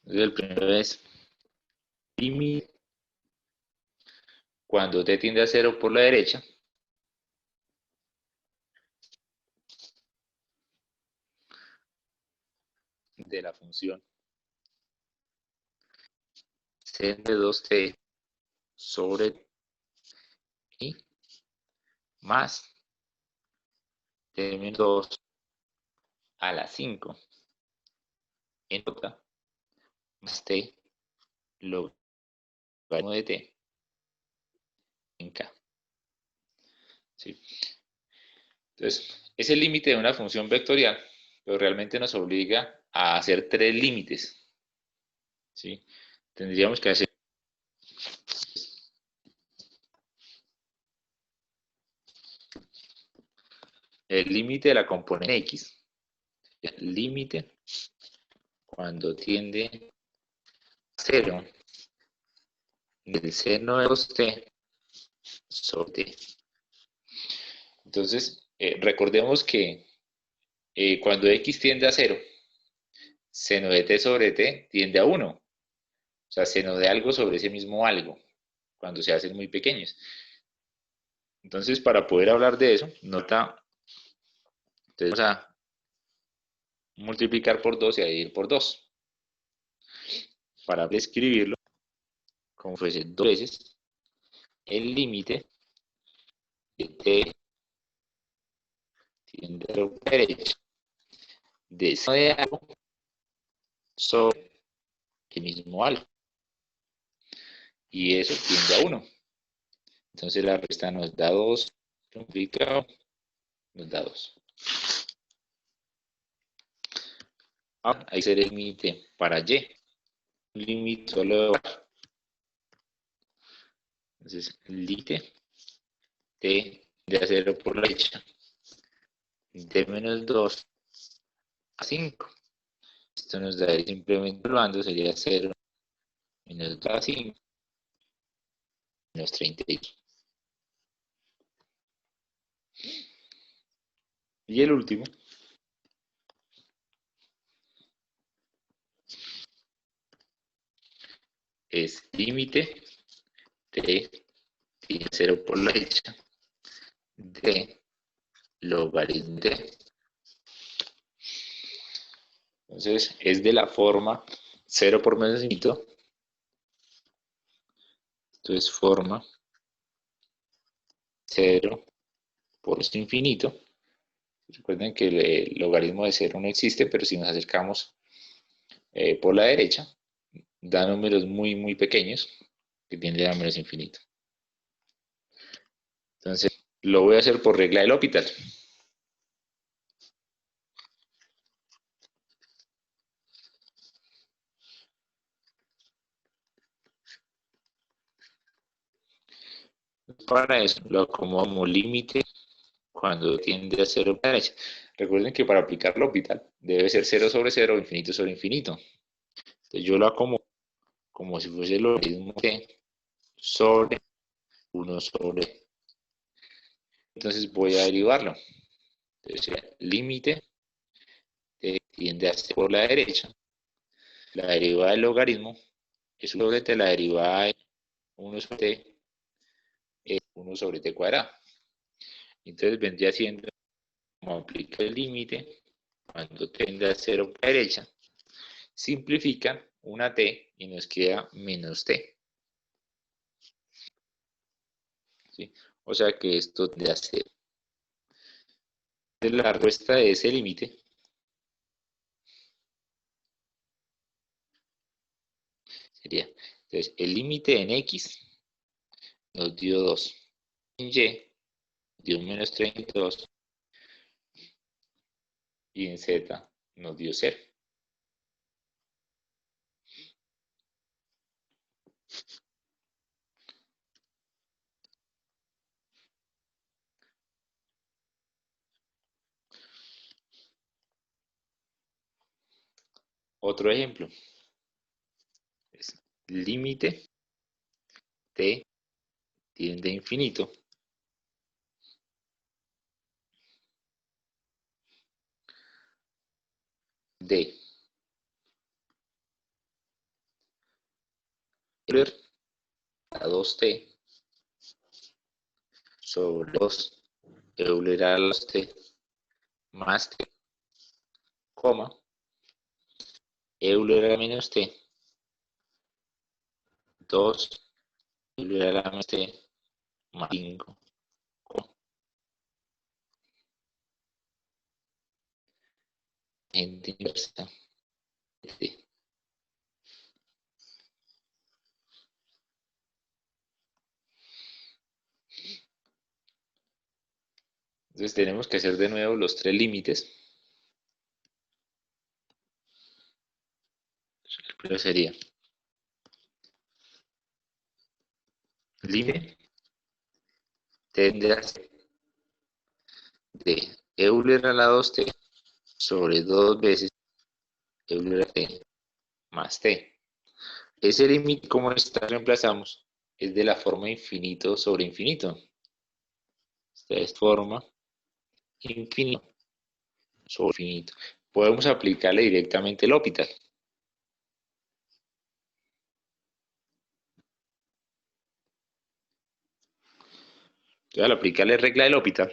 Entonces el primero es límite cuando t tiende a 0 por la derecha de la función seno de 2t sobre i más t menos 2 a la 5 en j más t logaritmo de t en k. ¿Sí? Entonces, es el límite de una función vectorial, pero realmente nos obliga a hacer tres límites. ¿Sí? Tendríamos que hacer el límite de la componente x, límite cuando tiende a 0 del seno de 2t sobre t. Entonces, recordemos que cuando x tiende a 0, seno de t sobre t tiende a 1. O sea, seno de algo sobre ese mismo algo, cuando se hacen muy pequeños. Entonces, para poder hablar de eso, nota, entonces vamos a multiplicar por 2 y a dividir por 2. Para escribirlo, como fuese 2 veces, el límite de t tiende a la derecha de seno de algo sobre el mismo algo. Y eso tiende a 1. Entonces la resta nos da 2, multiplicado, nos da 2. Ahora, ahí será el límite para y. Un límite solo de bar. Entonces, límite t de 0 por la derecha de menos 2 a 5. Esto nos da simplemente probando, sería 0 menos 2 a 5 menos 32. Y el último es límite t de 0 por la derecha de logaritmo de. Entonces es de la forma 0 por menos infinito. Entonces forma 0 por este infinito. Recuerden que el logaritmo de 0 no existe, pero si nos acercamos por la derecha da números muy, muy pequeños que tienden a menos infinito. Entonces, lo voy a hacer por regla del L'Hopital. Para eso lo acomodo como límite cuando tiende a cero a la derecha. Recuerden que para aplicar L'Hopital debe ser 0 sobre 0 o infinito sobre infinito. Entonces yo lo acomodo como si fuese el logaritmo t sobre 1 sobre. Entonces voy a derivarlo. Entonces límite tiende a ser por la derecha. La derivada del logaritmo es 1 sobre t, la derivada de 1 sobre t es 1 sobre t cuadrado. Entonces vendría siendo como aplica el límite cuando tiende a cero por la derecha. Simplifican una t y nos queda menos t. ¿Sí? O sea que esto tiende a cero. La respuesta de ese límite sería, entonces, el límite en x nos dio 2, en y dio menos 32 y en z nos dio 0. Otro ejemplo es límite t tiende a infinito de Euler a 2t sobre 2 Euler a las t más t, coma, Euler a menos t, 2 Euler a la menos t más 5, gente inversa de t. Entonces tenemos que hacer de nuevo los tres límites. El primero sería límite tiende a ser de Euler a la 2t sobre 2 veces Euler a t más t. Ese límite, como está, reemplazamos, es de la forma infinito sobre infinito. Esta es forma infinito sobre infinito. Podemos aplicarle directamente el L'Hopital. Entonces, al aplicarle regla del L'Hopital,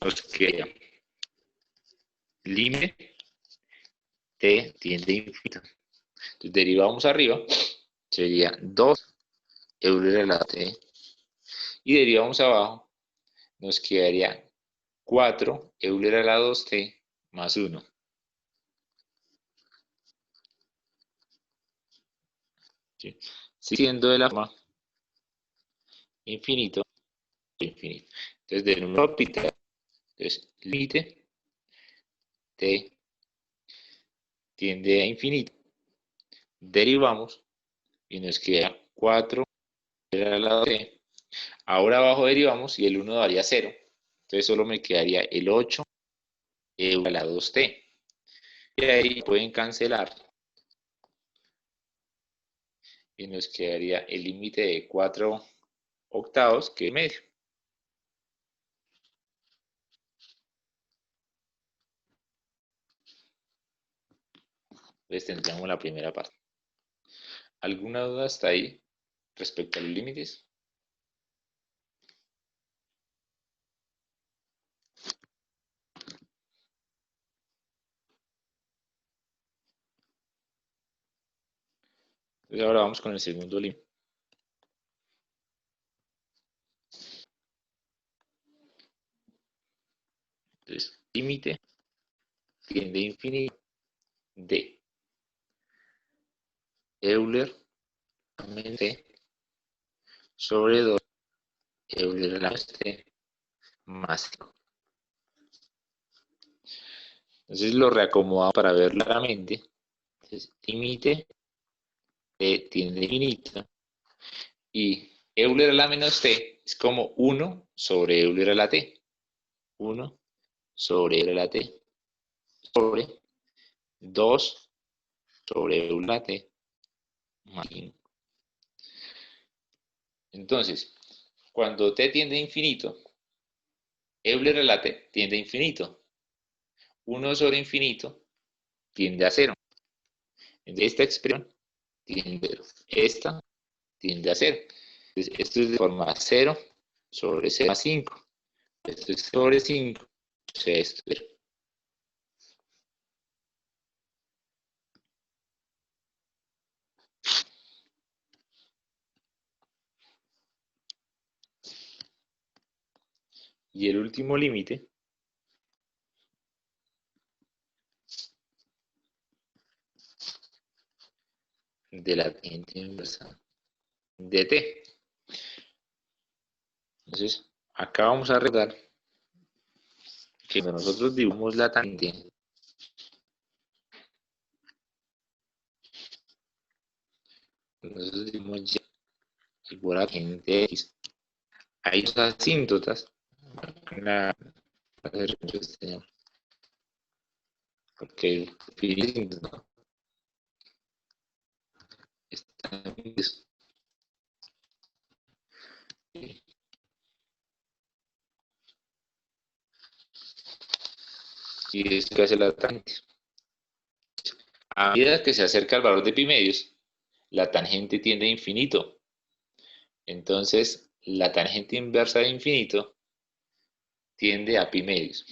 nos queda límite t tiende a infinito. Entonces, derivamos arriba, sería 2 Euler a la t. Y derivamos abajo, nos quedaría 4 Euler a la 2t más 1. ¿Sí? Siendo de la forma infinito, infinito. Entonces, de número L'Hopital, entonces, límite t tiende a infinito. Derivamos y nos queda 4 al lado t. Ahora abajo derivamos y el 1 daría 0. Entonces solo me quedaría el 8 a la 2t. Y ahí pueden cancelar. Y nos quedaría el límite de 4 octavos, que es medio. Entonces tendríamos la primera parte. ¿Alguna duda hasta ahí respecto a los límites? Entonces ahora vamos con el segundo límite. Entonces, límite tiende a infinito de Euler T sobre 2 Euler a la menos T más 5. Entonces lo reacomodamos para verlo claramente. Entonces, límite T tiende a infinito y Euler a la menos T es como 1 sobre Euler a la T. 1 sobre Euler a la T sobre 2 sobre Euler a la T más 5. Entonces, cuando T tiende a infinito, Euler a la T tiende a infinito. 1 sobre infinito tiende a 0. Entonces, esta expresión tiende a 0. Esta tiende a 0. Entonces, esto es de forma 0 sobre 0 más 5. Esto es sobre 5. O sea, esto es 0. Y el último límite de la tangente inversa de t. Entonces, acá vamos a recordar que cuando nosotros dibujamos la tangente, nosotros dibujamos y igual a tangente x. Hay dos asíntotas. Porque el asíntota está en y es que hace la tangente. A medida que se acerca al valor de pi medios, la tangente tiende a infinito. Entonces, la tangente inversa de infinito tiende a pi medios.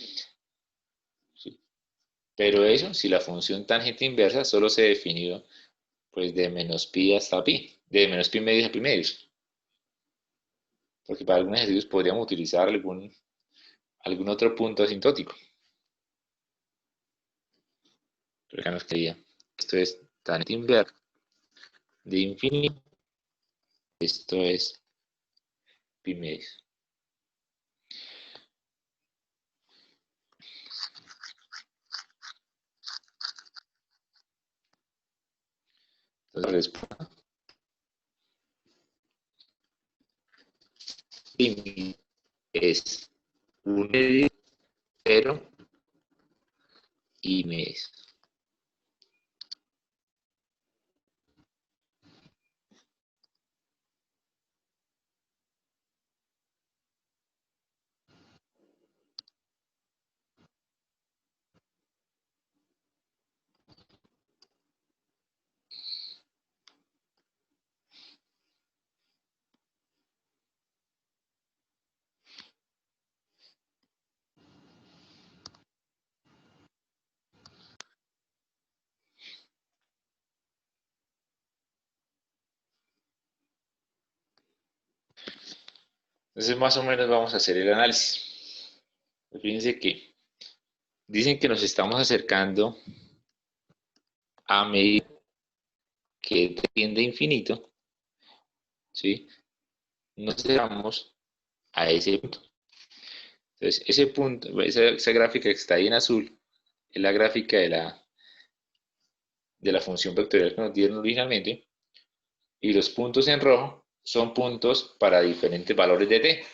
¿Sí? Pero eso, si la función tangente inversa solo se definió pues de menos pi hasta pi, de menos pi medios a pi medios. Porque para algunos ejercicios podríamos utilizar algún otro punto asintótico. Pero acá nos quería. Esto es tangente inversa de infinito. Esto es pi medios. Entonces, la respuesta es 1 medio, 0 y medios. Entonces, más o menos vamos a hacer el análisis. Fíjense que dicen que nos estamos acercando a medida que tiende a infinito, ¿sí? Nos acercamos a ese punto. Entonces, ese punto, esa gráfica que está ahí en azul, es la gráfica de la función vectorial que nos dieron originalmente, y los puntos en rojo son puntos para diferentes valores de t.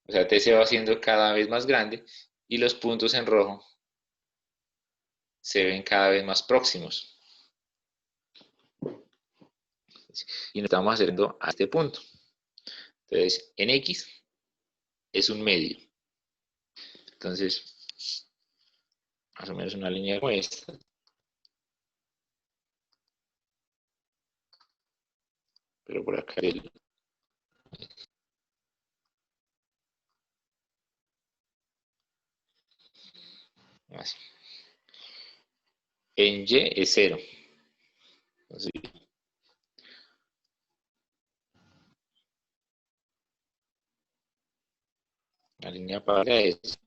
O sea, t se va haciendo cada vez más grande y los puntos en rojo se ven cada vez más próximos. Y nos estamos acercando a este punto. Entonces, en x es un medio. Entonces, más o menos una línea como esta. Pero por acá así. En y es 0. Entonces, la línea paralela es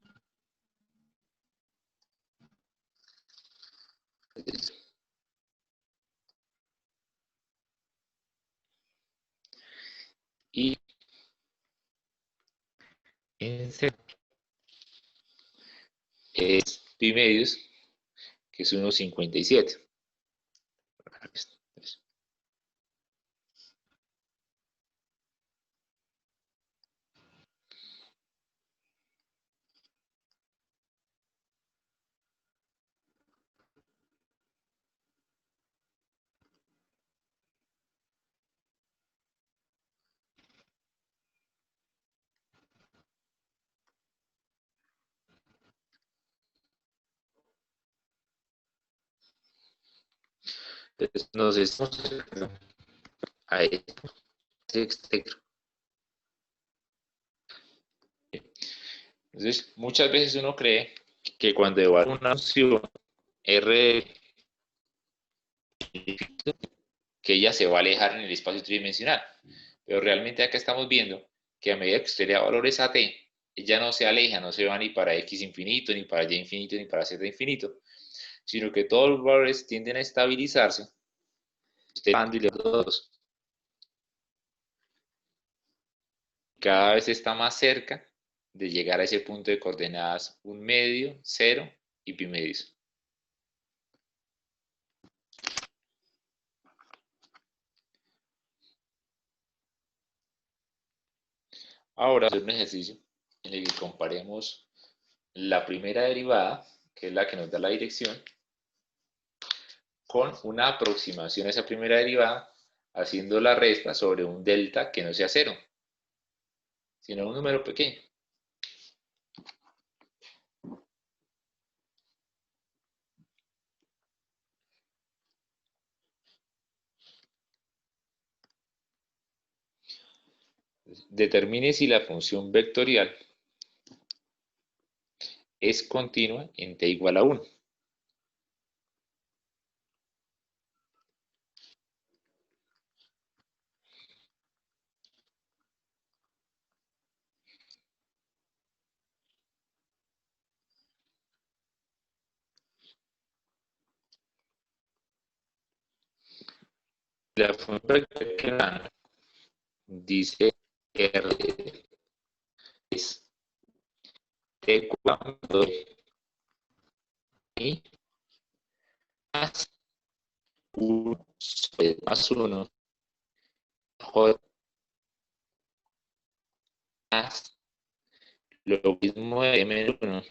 y en C es pi medios, que es 1,57. Entonces nos estamos a este espectro. Entonces, muchas veces uno cree que cuando evalúa una función R, que ella se va a alejar en el espacio tridimensional. Pero realmente acá estamos viendo que a medida que usted le da valores a t, ella no se aleja, no se va ni para x infinito, ni para y infinito, ni para z infinito, sino que todos los valores tienden a estabilizarse. Usted va y le da todos. Cada vez está más cerca de llegar a ese punto de coordenadas 1 medio, 0 y pi medios. Ahora vamos a hacer un ejercicio en el que comparemos la primera derivada, que es la que nos da la dirección, con una aproximación a esa primera derivada, haciendo la resta sobre un delta que no sea 0, sino un número pequeño. Determine si la función vectorial es continua en t igual a 1. La función vectorial dice R es t cuando y más 1 sobre más 1 j más logaritmo de menos 1.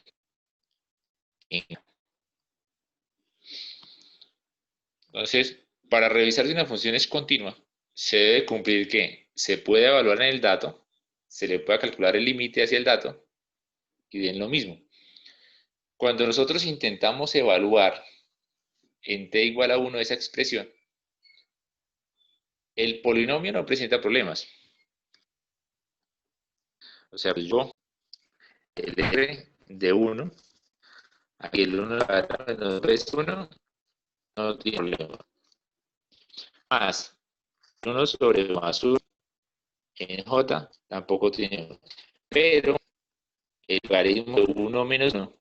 Entonces, para revisar si una función es continua, se debe cumplir que se puede evaluar en el dato, se le puede calcular el límite hacia el dato y den lo mismo. Cuando nosotros intentamos evaluar en t igual a 1 esa expresión, el polinomio no presenta problemas. O sea, pues yo, el r de 1, aquí el 1 menos 1, no tiene problema. Más 1 sobre más 1 en j tampoco tiene problema. Pero el logaritmo de 1 menos 1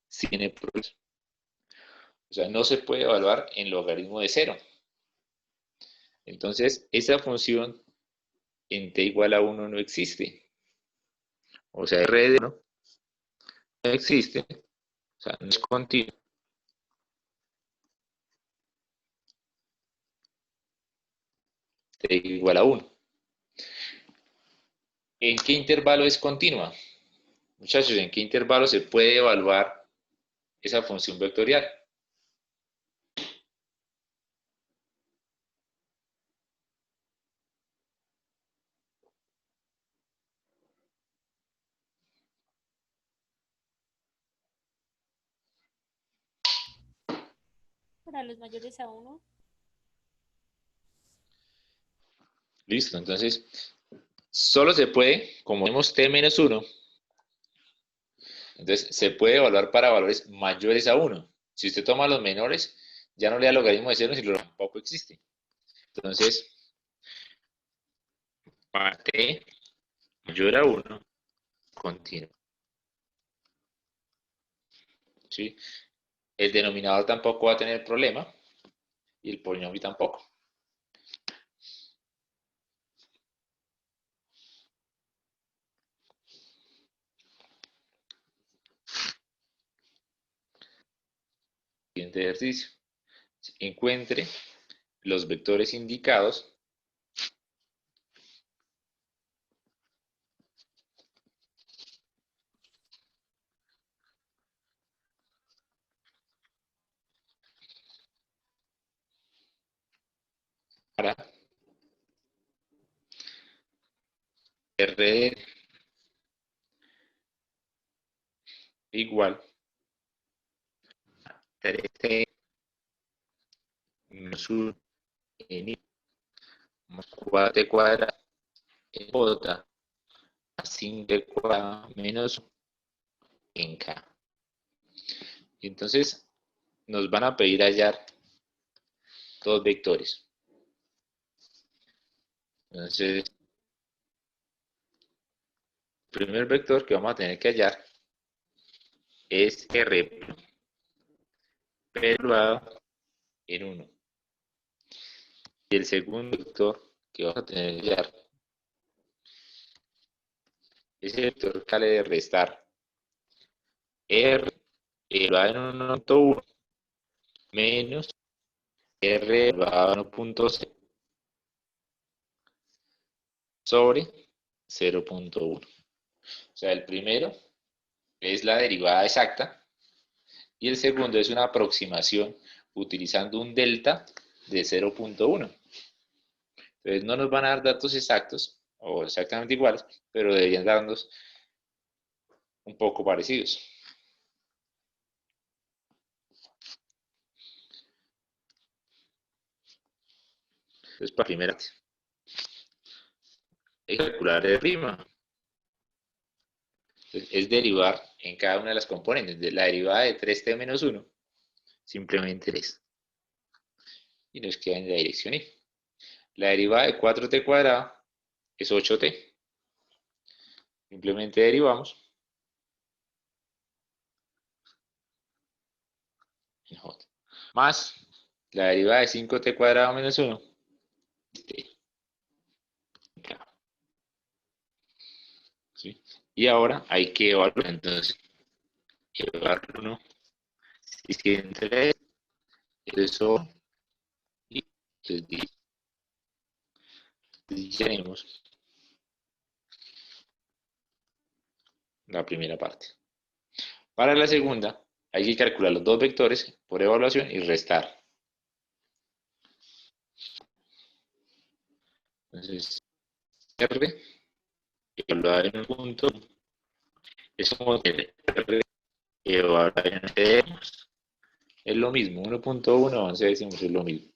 sí tiene problemas. O sea, no se puede evaluar en logaritmo de 0. Entonces, esa función en t igual a 1 no existe. O sea, r de 1 no existe. O sea, no es continuo. T igual a 1. ¿En qué intervalo es continua? Muchachos, ¿en qué intervalo se puede evaluar esa función vectorial? Para los mayores a 1. Listo, entonces, solo se puede, como tenemos t menos 1, entonces se puede evaluar para valores mayores a 1. Si usted toma los menores, ya no le da logaritmo de 0, si lo tampoco existe. Entonces, para t mayor a 1, continuo. ¿Sí? El denominador tampoco va a tener problema y el polinomio tampoco. siguiente ejercicio. Encuentre los vectores indicados para R igual a 3T menos 1 en I más 4T cuadrado en J más 5T cuadrado menos 1 en K. Y entonces nos van a pedir hallar dos vectores. Entonces, el primer vector que vamos a tener que hallar es R evaluado en 1. Y el segundo vector que vamos a tener que hallar es el vector que sale de restar R elevado en 1.1 menos R elevado a 1.0 sobre 0.1. O sea, el primero es la derivada exacta y el segundo es una aproximación utilizando un delta de 0.1. Entonces no nos van a dar datos exactos o exactamente iguales, pero deberían darnos un poco parecidos. Entonces, para primera parte, hay que calcular el prima. Entonces, es derivar en cada una de las componentes. De la derivada de 3t menos 1, simplemente 3. Y nos queda en la dirección y. La derivada de 4t cuadrado es 8t. Simplemente derivamos en j. Más la derivada de 5t cuadrado menos 1, t. ¿Sí? Y ahora hay que evaluar. Entonces, evaluar 1, si entre eso y el 10. Ya tenemos la primera parte. Para la segunda, hay que calcular los dos vectores por evaluación y restar. Entonces, R evaluado en un punto es como tener R evaluado en 11 décimos. Es lo mismo, 1.1, 11 décimos es lo mismo.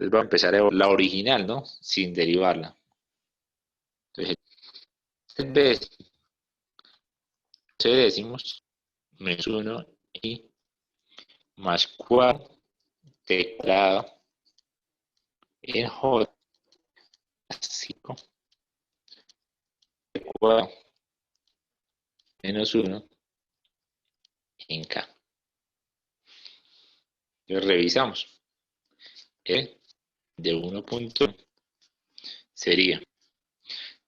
Entonces va a empezar a la original, ¿no? Sin derivarla. Entonces, en vez de 11 décimos menos 1 y más 4 teclado en J 5 cuadrado menos 1 en K. Entonces revisamos. E de 1 punto sería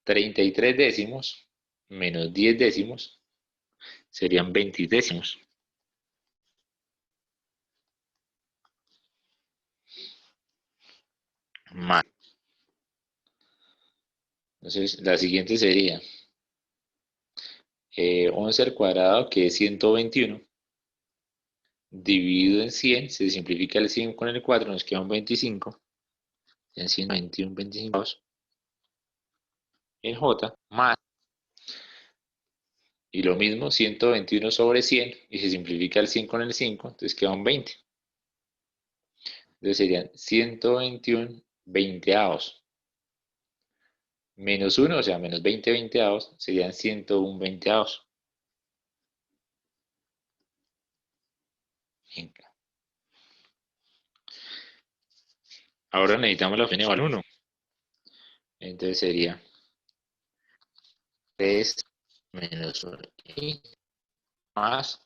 33 décimos menos 10 décimos serían 20 décimos. Más. Entonces la siguiente sería 11 al cuadrado, que es 121, dividido en 100, se simplifica el 100 con el 4, nos queda un 25, en 121, 25 en J, más, y lo mismo, 121 sobre 100, y se simplifica el 100 con el 5, entonces queda un 20. Entonces serían 121 veinteavos, menos 1, o sea, menos 20 veinteavos, serían 101 veinteavos. Ahora necesitamos la función igual 1. Entonces sería 3 menos 1 y más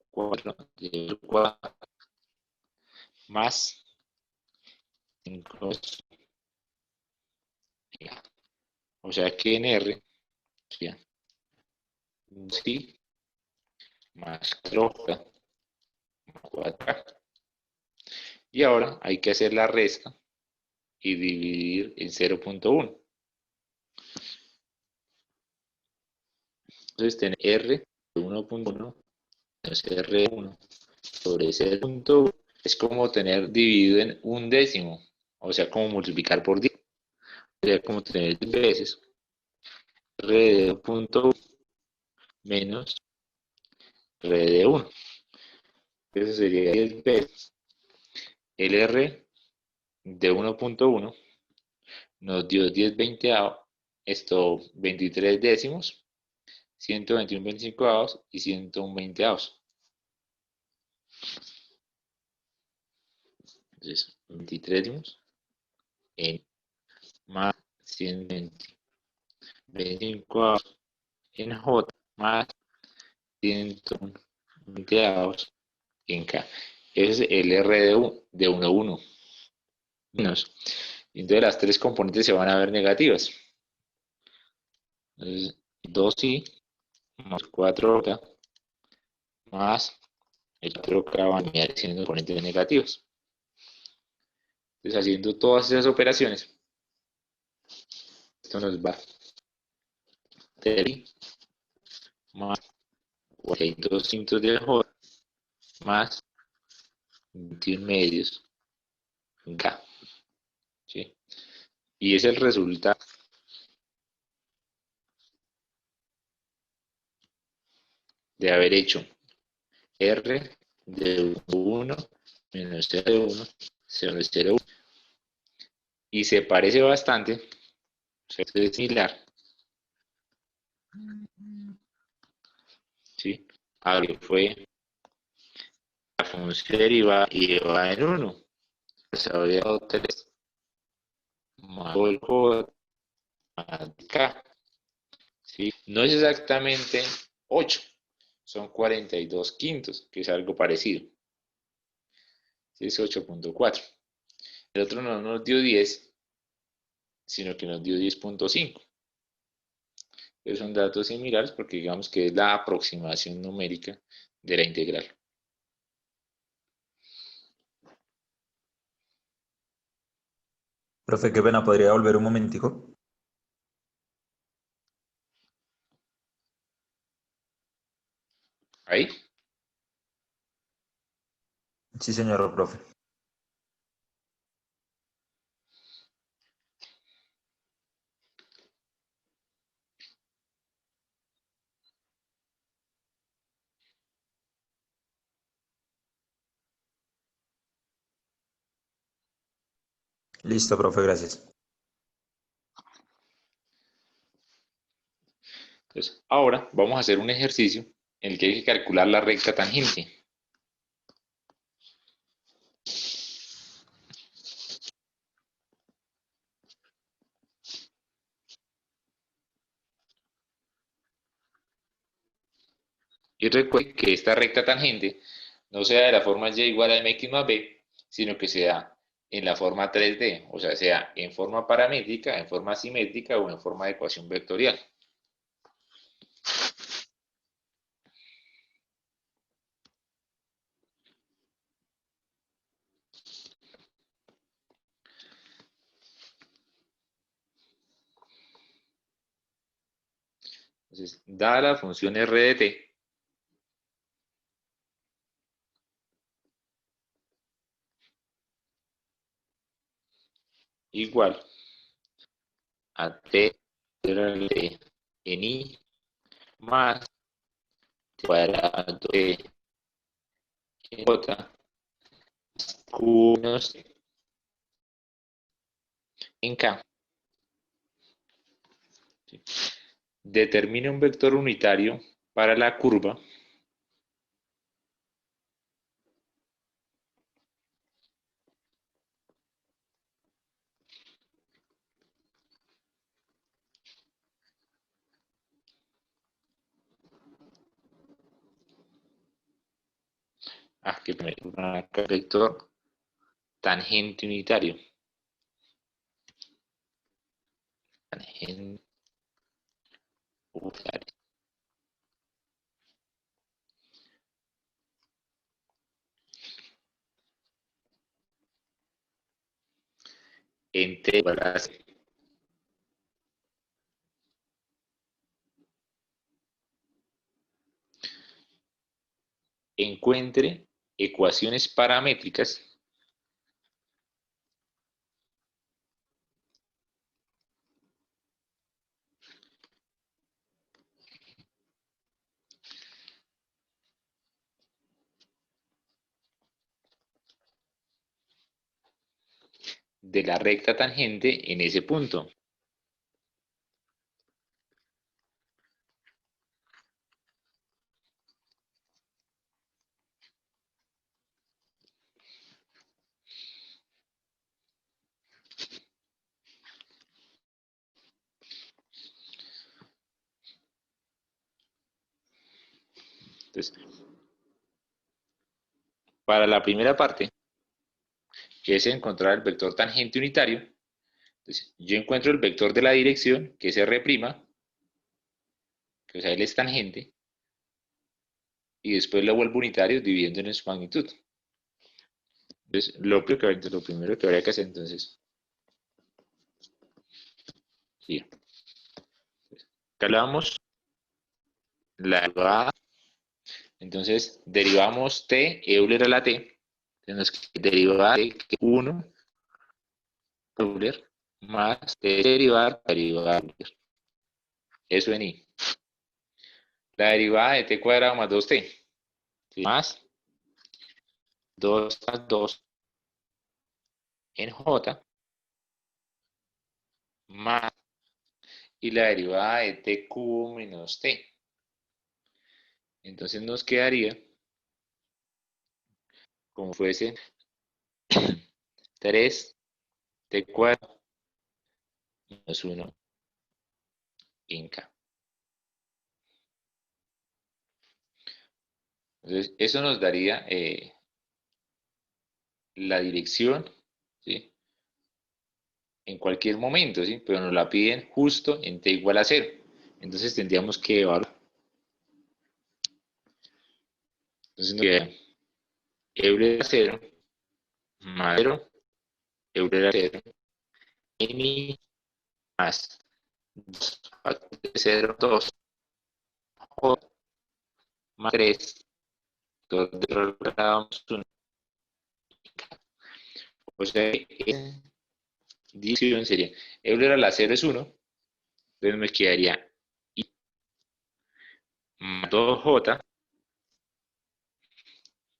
4 dividido por 4 más 5. O sea que en R sería sí más 4 4A. Y ahora hay que hacer la resta y dividir en 0.1. Entonces tener R de 1.1 menos R1 sobre 0.1 es como tener dividido en un décimo, o sea, como multiplicar por 10, sería como tener 10 veces R de 2.1 menos R de 1. Eso sería 10 veces el R de 1.1 nos dio 10 veinteavos, esto 23 décimos, 121 veinticincoavos y 101 veinteavos. Entonces, 23 décimos en más 120 veinticincoavos en J más 101 veinteavos en K. Ese es el R de 1,1 menos. Entonces las tres componentes se van a ver negativas. Entonces, 2i más 4k más el 4k van a ir siendo componentes negativos. Entonces, haciendo todas esas operaciones, esto nos va a 3 más 42 quintos de J más 21 medios K. ¿Sí? Y es el resultado de haber hecho R de 1 menos 0 de 1, 0 de 0, 1. Y se parece bastante, o sea, es similar, ¿sí? A lo que fue la función derivada y va en 1. Se habría dado 3 más el J más K. ¿Sí? No es exactamente 8, son 42 quintos, que es algo parecido. ¿Sí? Es 8.4. El otro no nos dio 10, sino que nos dio 10.5. Son datos similares porque digamos que es la aproximación numérica de la integral. Profe, qué pena, ¿podría volver un momentico? ¿Ahí? Sí, señor profe. Listo, profe, gracias. Entonces, ahora vamos a hacer un ejercicio en el que hay que calcular la recta tangente. Y recuerde que esta recta tangente no sea de la forma y igual a mx más b, sino que sea en la forma 3D, o sea en forma paramétrica, en forma simétrica o en forma de ecuación vectorial. Entonces, dada la función r de t, igual a t en i más t cuadrado de j q menos en k. Determine un vector unitario para la curva que un vector tangente unitario. Tangente unitario. en T igual a C. Encuentre ecuaciones paramétricas de la recta tangente en ese punto. Entonces, para la primera parte, que es encontrar el vector tangente unitario, entonces, yo encuentro el vector de la dirección, que es R', que o sea, él es tangente, y después lo vuelvo unitario dividiendo en su magnitud. Entonces, lo primero que habría que hacer, entonces, sí. Calculamos la derivada. Entonces, derivamos t, Euler a la t. Entonces, derivada de 1 Euler más t derivada Euler. Eso en i. La derivada de t cuadrado más 2t. ¿Sí? Más 2 más 2 en j más, y la derivada de t cubo menos t. Entonces nos quedaría como fuese 3 t cuadrado menos 1 en k. Entonces eso nos daría la dirección, ¿sí? En cualquier momento, ¿sí? Pero nos la piden justo en t igual a 0. Entonces tendríamos que evaluar. Entonces nos queda Euler a 0 más 0, Euler a 0, n más 2 factor de 0, 2, j más 3, 2 de lo grado más 1. O sea, esa división sería Euler a la 0 es 1, entonces me quedaría I más 2j,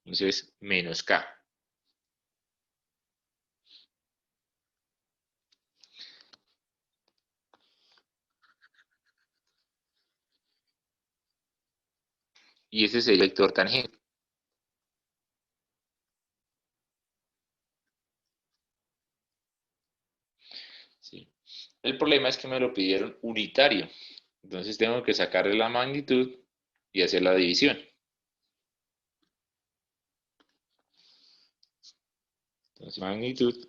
entonces menos k. Y ese sería el vector tangente. ¿Sí? El problema es que me lo pidieron unitario. Entonces tengo que sacarle la magnitud y hacer la división. Entonces magnitud.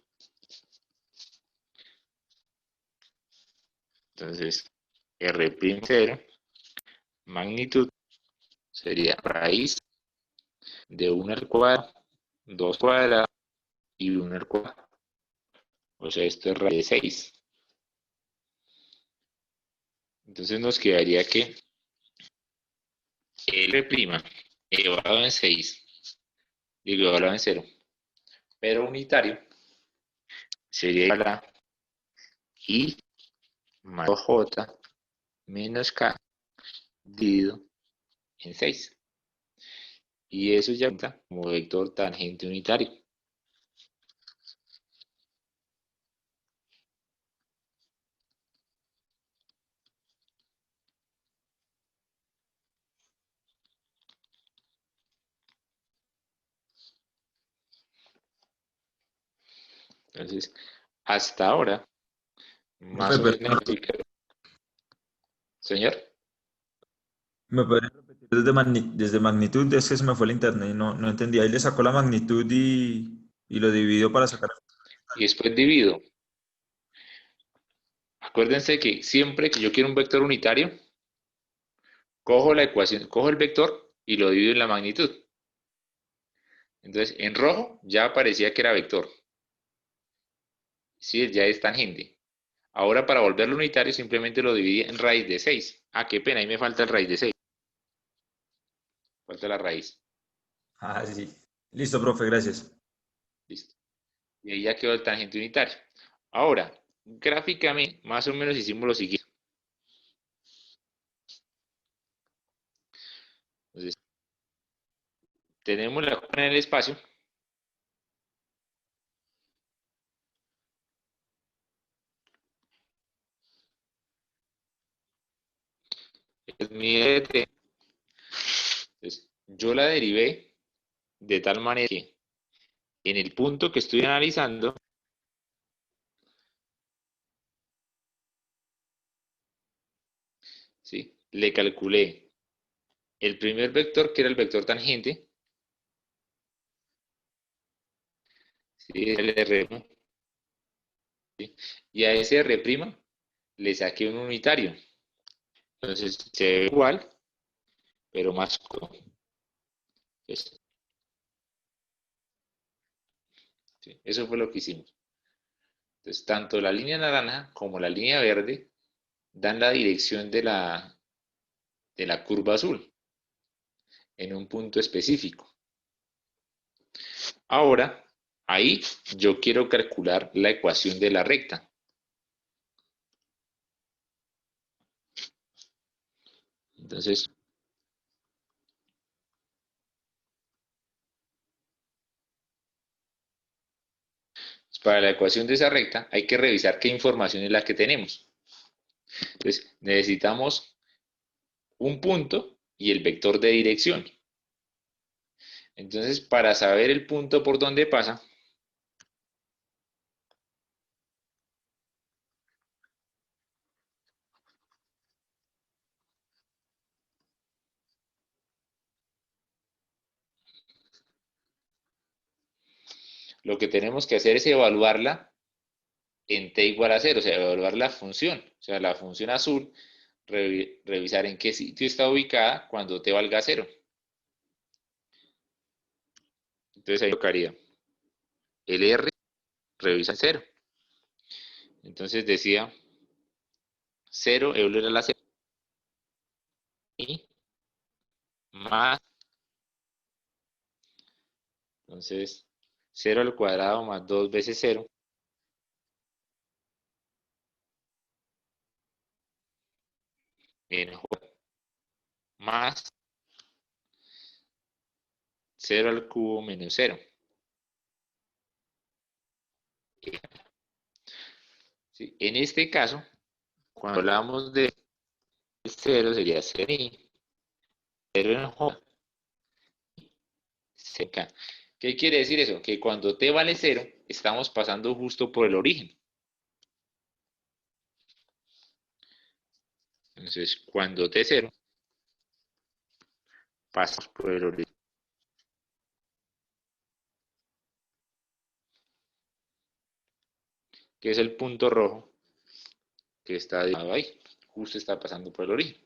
Entonces R'0, magnitud, sería raíz de 1 al cuadrado, 2 cuadrado y 1 al cuadrado. O sea, esto es raíz de 6. Entonces nos quedaría que R' elevado en 6, digo, elevado en 0, pero unitario sería igual a I más 2J menos K dividido en 6. Y eso ya cuenta como vector tangente unitario. Entonces, hasta ahora, más o Profe, menos, señor. ¿me podría repetir desde magnitud? Es que se me fue el internet y no entendí. Ahí le sacó la magnitud y lo dividió para sacar. Y después divido. Acuérdense que siempre que yo quiero un vector unitario, cojo la ecuación, cojo el vector y lo divido en la magnitud. Entonces, en rojo ya aparecía que era vector. Sí, ya es tangente. Ahora para volverlo unitario simplemente lo dividí en raíz de 6. Ah, qué pena, ahí me falta el raíz de 6. Falta la raíz. Ah, sí. Listo, profe, gracias. Listo. Y ahí ya quedó el tangente unitario. Ahora, gráficamente, más o menos hicimos lo siguiente. Entonces, tenemos la curva en el espacio. Es mi dt. Entonces, yo la derivé de tal manera que en el punto que estoy analizando, ¿sí? Le calculé el primer vector, que era el vector tangente, ¿sí? El R, ¿sí? Y a ese R' le saqué un unitario. Entonces se ve igual, pero más corto. Entonces, ¿sí? Eso fue lo que hicimos. Entonces, tanto la línea naranja como la línea verde dan la dirección de la curva azul en un punto específico. Ahora, ahí yo quiero calcular la ecuación de la recta. Entonces, para la ecuación de esa recta hay que revisar qué información es la que tenemos. Entonces, necesitamos un punto y el vector de dirección. Entonces, para saber el punto por donde pasa, lo que tenemos que hacer es evaluarla en t igual a 0, o sea, evaluar la función, o sea, la función azul, revisar en qué sitio está ubicada cuando t valga 0. Entonces ahí tocaría el r, revisa 0. Entonces decía 0, Euler a la 0, y más, entonces 0 al cuadrado más 2 veces 0, en j, más 0 al cubo menos 0. ¿Sí? En este caso, cuando hablamos de 0 sería 0 y 0 en j, seca. ¿Qué quiere decir eso? Que cuando t vale 0, estamos pasando justo por el origen. Entonces, cuando t es 0, pasas por el origen, que es el punto rojo que está ahí. Justo está pasando por el origen.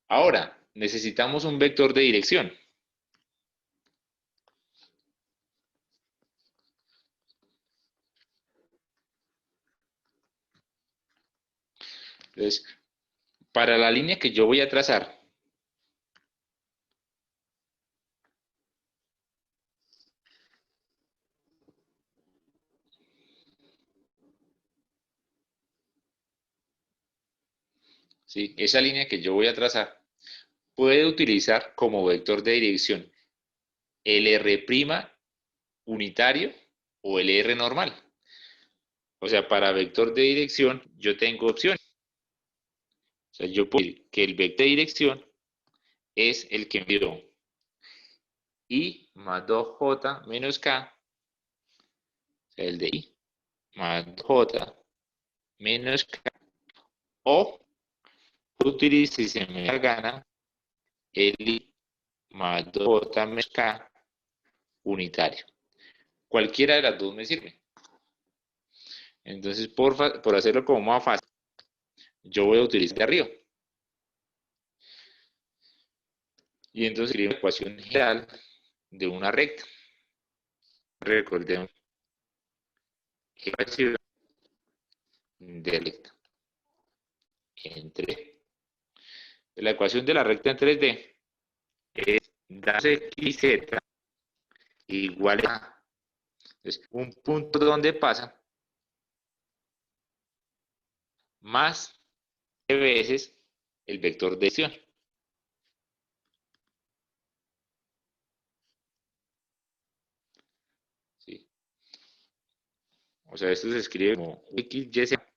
Ahora, necesitamos un vector de dirección. Entonces, para la línea que yo voy a trazar, ¿sí? Esa línea que yo voy a trazar puede utilizar como vector de dirección el R' unitario o el R normal. O sea, para vector de dirección yo tengo opciones. O sea, yo puedo decir que el vector de dirección es el que me dio I más 2J menos K, o sea, el de I más 2J menos K, o utilizo, si se me da la gana, el I más 2J menos K unitario. Cualquiera de las dos me sirve. Entonces, por hacerlo como más fácil, yo voy a utilizar de arriba. Y entonces escribo la ecuación general de una recta. Recordemos ecuación de recta en 3D. La ecuación de la recta en 3D es das x y z igual a, entonces, un punto donde pasa más de veces el vector de dirección. ¿Sí? O sea, esto se escribe como x, y, z,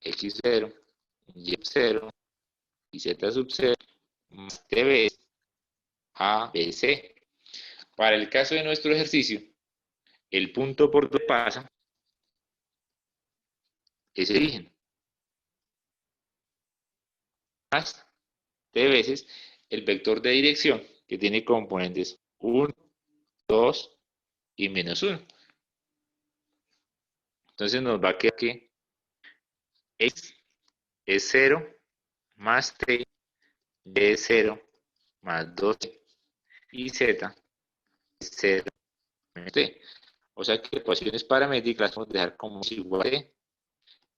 x0, y0 y z sub 0 más t veces a, b, c. Para el caso de nuestro ejercicio, el punto por donde pasa es el origen, más t veces el vector de dirección, que tiene componentes 1, 2 y menos 1. Entonces nos va a quedar que x es 0 más t, y es 0 más 2 y z es 0 menos t. O sea que ecuaciones paramétricas las podemos dejar como igual a t,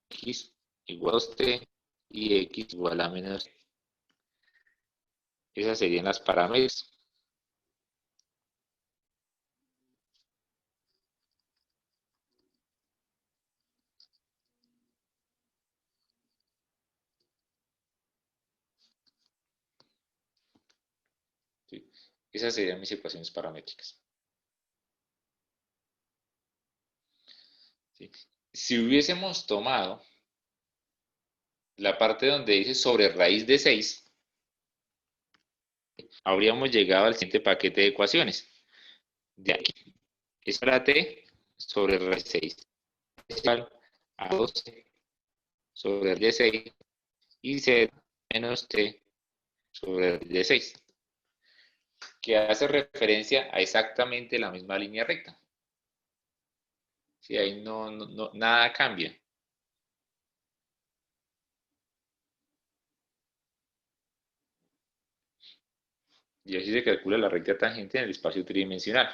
x igual a 2t y x igual a menos t. Esas serían las parámetros. ¿Sí? Esas serían mis ecuaciones paramétricas. ¿Sí? Si hubiésemos tomado la parte donde dice sobre raíz de 6, habríamos llegado al siguiente paquete de ecuaciones. De aquí, es para t sobre raíz de 6 es igual a 12 sobre raíz de 6 y z menos t sobre raíz de 6, que hace referencia a exactamente la misma línea recta. Sí, ahí nada cambia. Y así se calcula la recta tangente en el espacio tridimensional.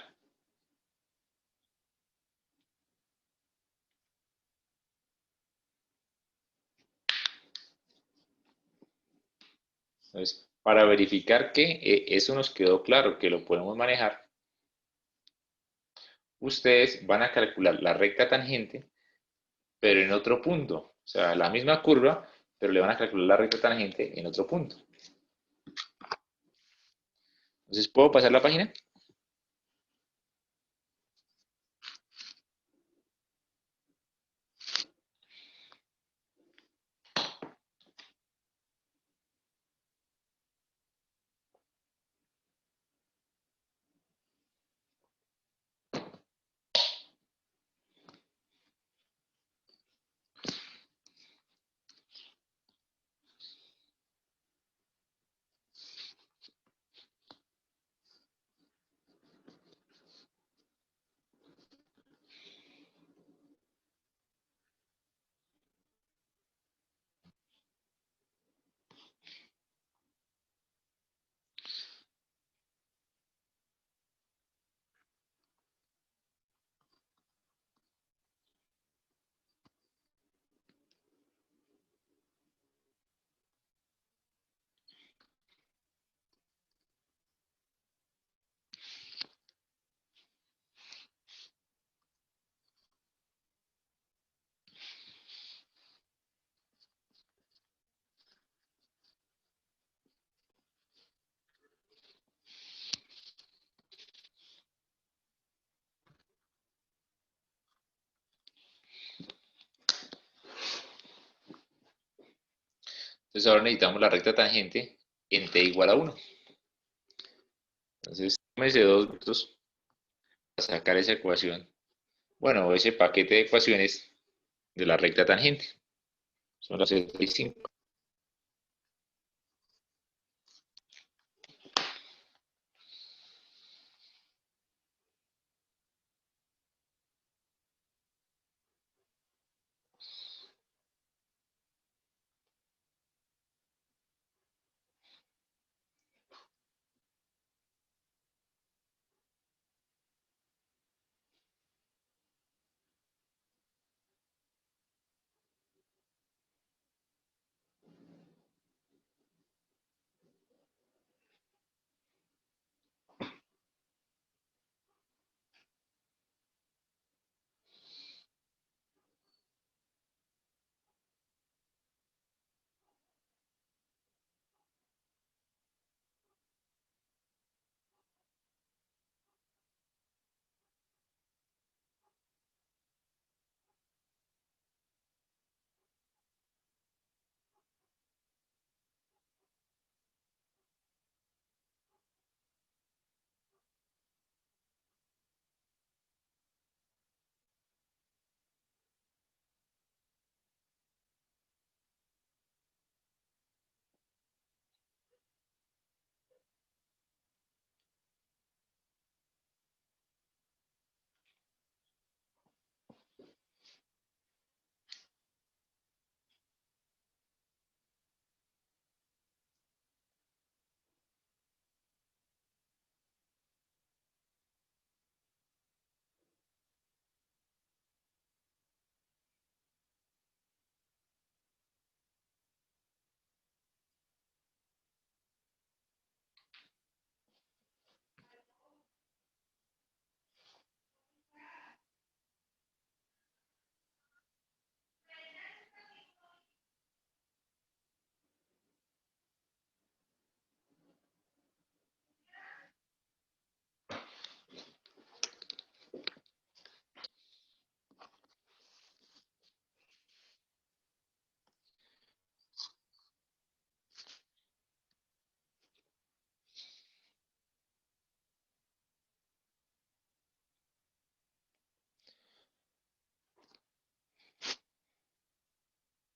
Entonces, para verificar que eso nos quedó claro, que lo podemos manejar, ustedes van a calcular la recta tangente, pero en otro punto. O sea, la misma curva, pero le van a calcular la recta tangente en otro punto. Entonces, ¿puedo pasar la página? Entonces, ahora necesitamos la recta tangente en t igual a 1. Entonces, tómese 2 minutos para sacar esa ecuación. Bueno, ese paquete de ecuaciones de la recta tangente. Son las 75.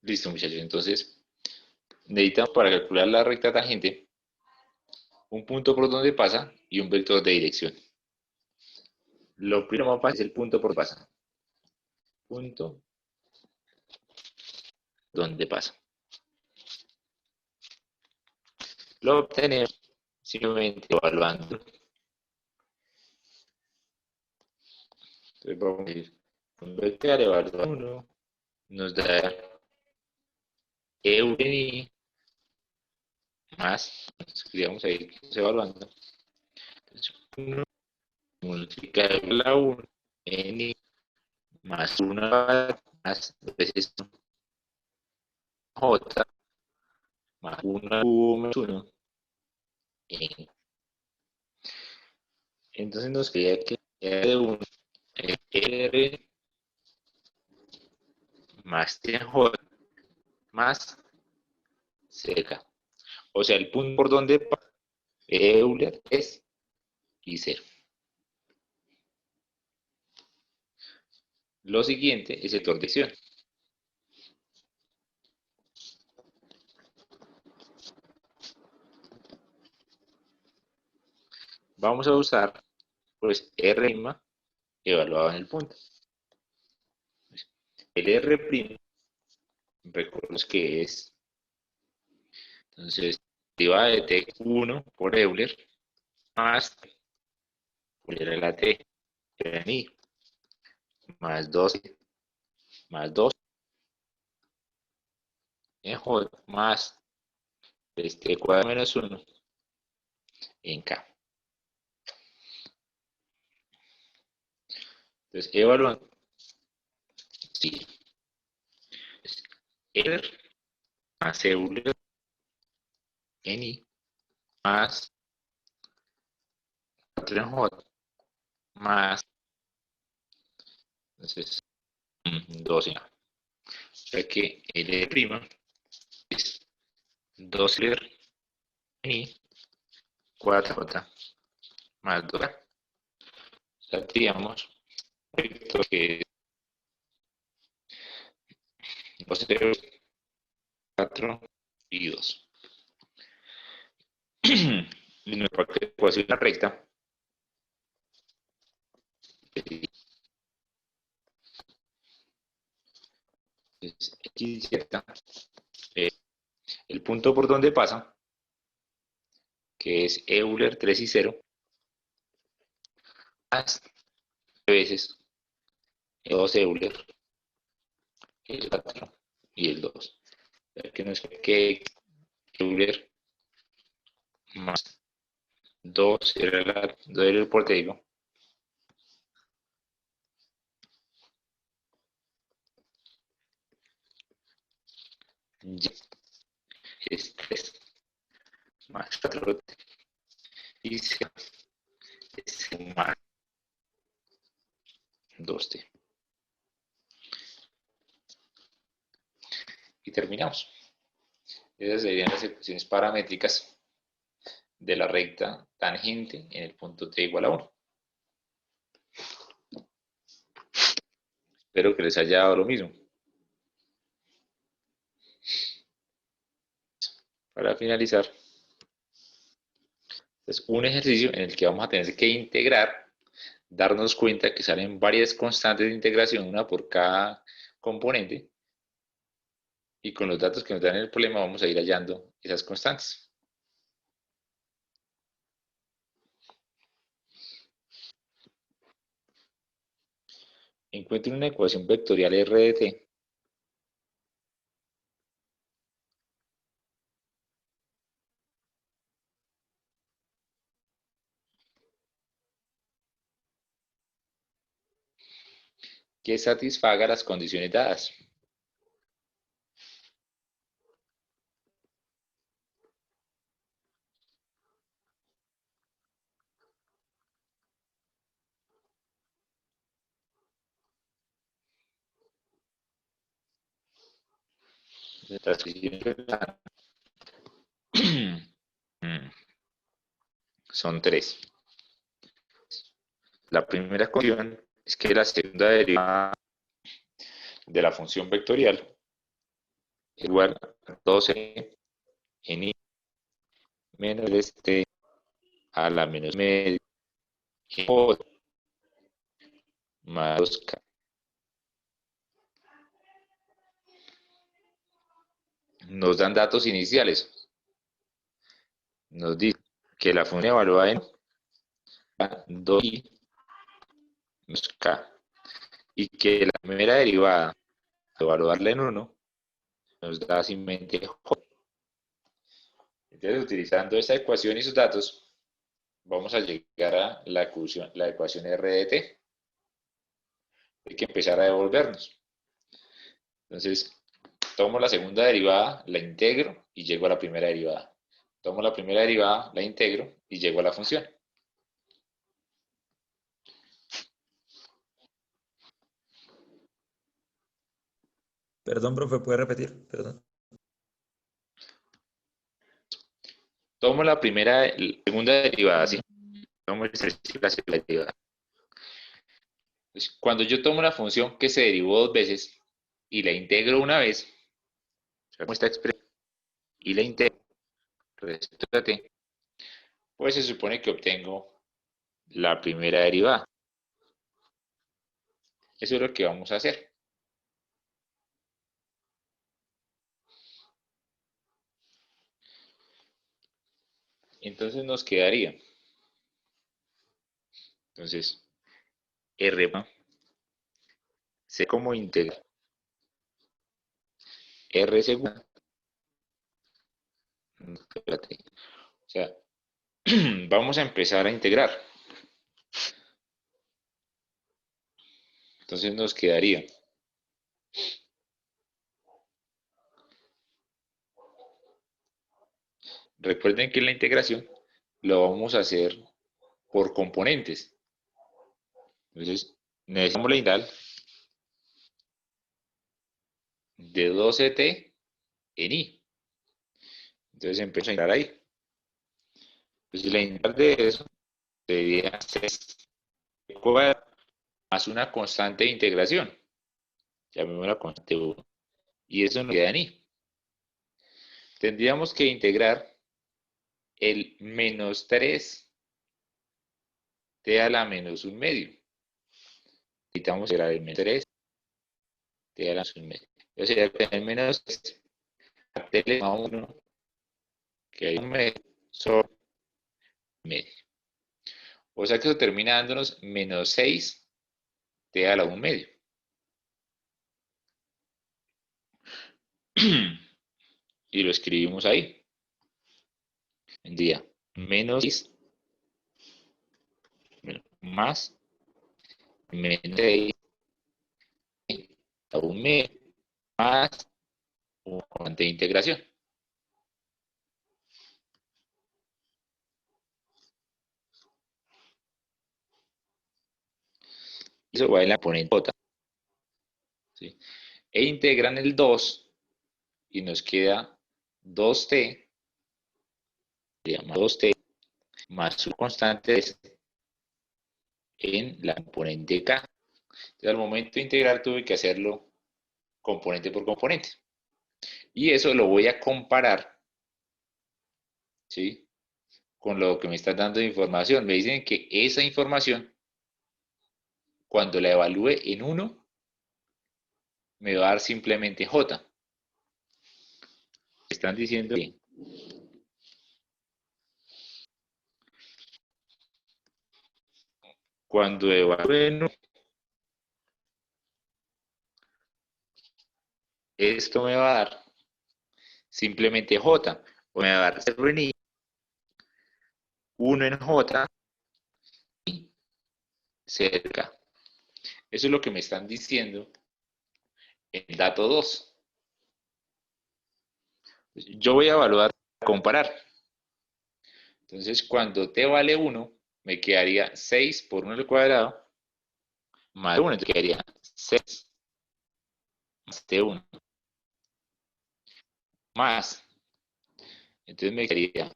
Listo, muchachos. Entonces, necesitamos para calcular la recta tangente un punto por donde pasa y un vector de dirección. Lo primero más fácil es el punto por pasa. Punto donde pasa. Lo obtenemos simplemente evaluando. Entonces vamos a ir un vector evaluando 1, nos da EUNI más, escribamos ahí, evaluando. Entonces, 1 multiplicado por la 1, N más 1 más veces J más 1 menos 1 N. Entonces nos queda que R1 R más J más CK. O sea, el punto por donde pasa Euler es y 0. Lo siguiente es el torsión. Vamos a usar pues R' evaluado en el punto. El R', recordemos que es, entonces, deriva de T1 por Euler más Euler a la T, I, más 12, más 2, en J, más este cuadrado menos 1 en K. Entonces, evaluando, sí, Euler más Euler en I más 4 en J más, entonces, 2 en A. O sea que L' es 2 Euler en I, 4J más 2. O sea, digamos, que 2 Euler, 4 y 2. Y nuestra ecuación recta es x z, el punto por donde pasa, que es Euler 3 y 0, más veces 2 Euler, el 4 y el 2. Que nos quede Euler más 2 era el portero. Y es 3 más 4 y C es más 2T. Y terminamos. Esas serían las ecuaciones paramétricas de la recta tangente en el punto T igual a 1. Espero que les haya dado lo mismo. Para finalizar, es un ejercicio en el que vamos a tener que integrar, darnos cuenta que salen varias constantes de integración, una por cada componente, y con los datos que nos dan en el problema vamos a ir hallando esas constantes. Encuentre una ecuación vectorial R de T que satisfaga las condiciones dadas. Son 3. La primera condición es que la segunda derivada de la función vectorial igual a 12 en I menos este a la menos medio en J más 2K. Nos dan datos iniciales. Nos dice que la función evaluada en 2i menos k y que la primera derivada, evaluarla en 1, nos da simplemente j. Entonces, utilizando esta ecuación y sus datos, vamos a llegar a la ecuación R de t. Hay que empezar a devolvernos. Entonces, tomo la segunda derivada, la integro y llego a la primera derivada. Tomo la primera derivada, la integro y llego a la función. Perdón, profe, ¿puede repetir? Perdón. Tomo la segunda derivada, ¿sí? Tomo la segunda derivada. Entonces, cuando yo tomo una función que se derivó dos veces y la integro una vez, o sea, como esta expresión, y la integro respecto a t, pues se supone que obtengo la primera derivada. Eso es lo que vamos a hacer. Entonces nos quedaría. Entonces, R C como integral. R segunda. Espérate. O sea, vamos a empezar a integrar. Entonces nos quedaría. Recuerden que en la integración lo vamos a hacer por componentes. Entonces, necesitamos la integral de 12t en i. Entonces empiezo a integrar ahí. Entonces la integral de eso sería 6 cuadrado más una constante de integración. Llamémosla constante 1. Y eso nos queda en i. Tendríamos que integrar el menos 3t a la menos 1 medio. Necesitamos integrar el menos 3t a la menos 1 medio. Entonces sería que el menos 3 a 1 que hay 1 medio sobre medio. O sea que eso termina dándonos menos 6t a la 1 medio. Y lo escribimos ahí. Vendría menos 6 más menos 6 a 1 medio más un constante de integración. Eso va en la componente j. ¿Sí? E integran el 2 y nos queda 2t, más 2t más su constante en la componente k. Entonces, al momento de integrar tuve que hacerlo componente por componente. Y eso lo voy a comparar, ¿sí?, con lo que me está dando de información. Me dicen que esa información, cuando la evalúe en 1, me va a dar simplemente j. Están diciendo que cuando evalúe en 1, esto me va a dar simplemente j, o me va a dar 0 en i, 1 en j y cerca. Eso es lo que me están diciendo en dato 2. Yo voy a evaluar, comparar. Entonces, cuando t vale 1, me quedaría 6 por 1 al cuadrado más 1, entonces quedaría 6 más t1 más, entonces me quedaría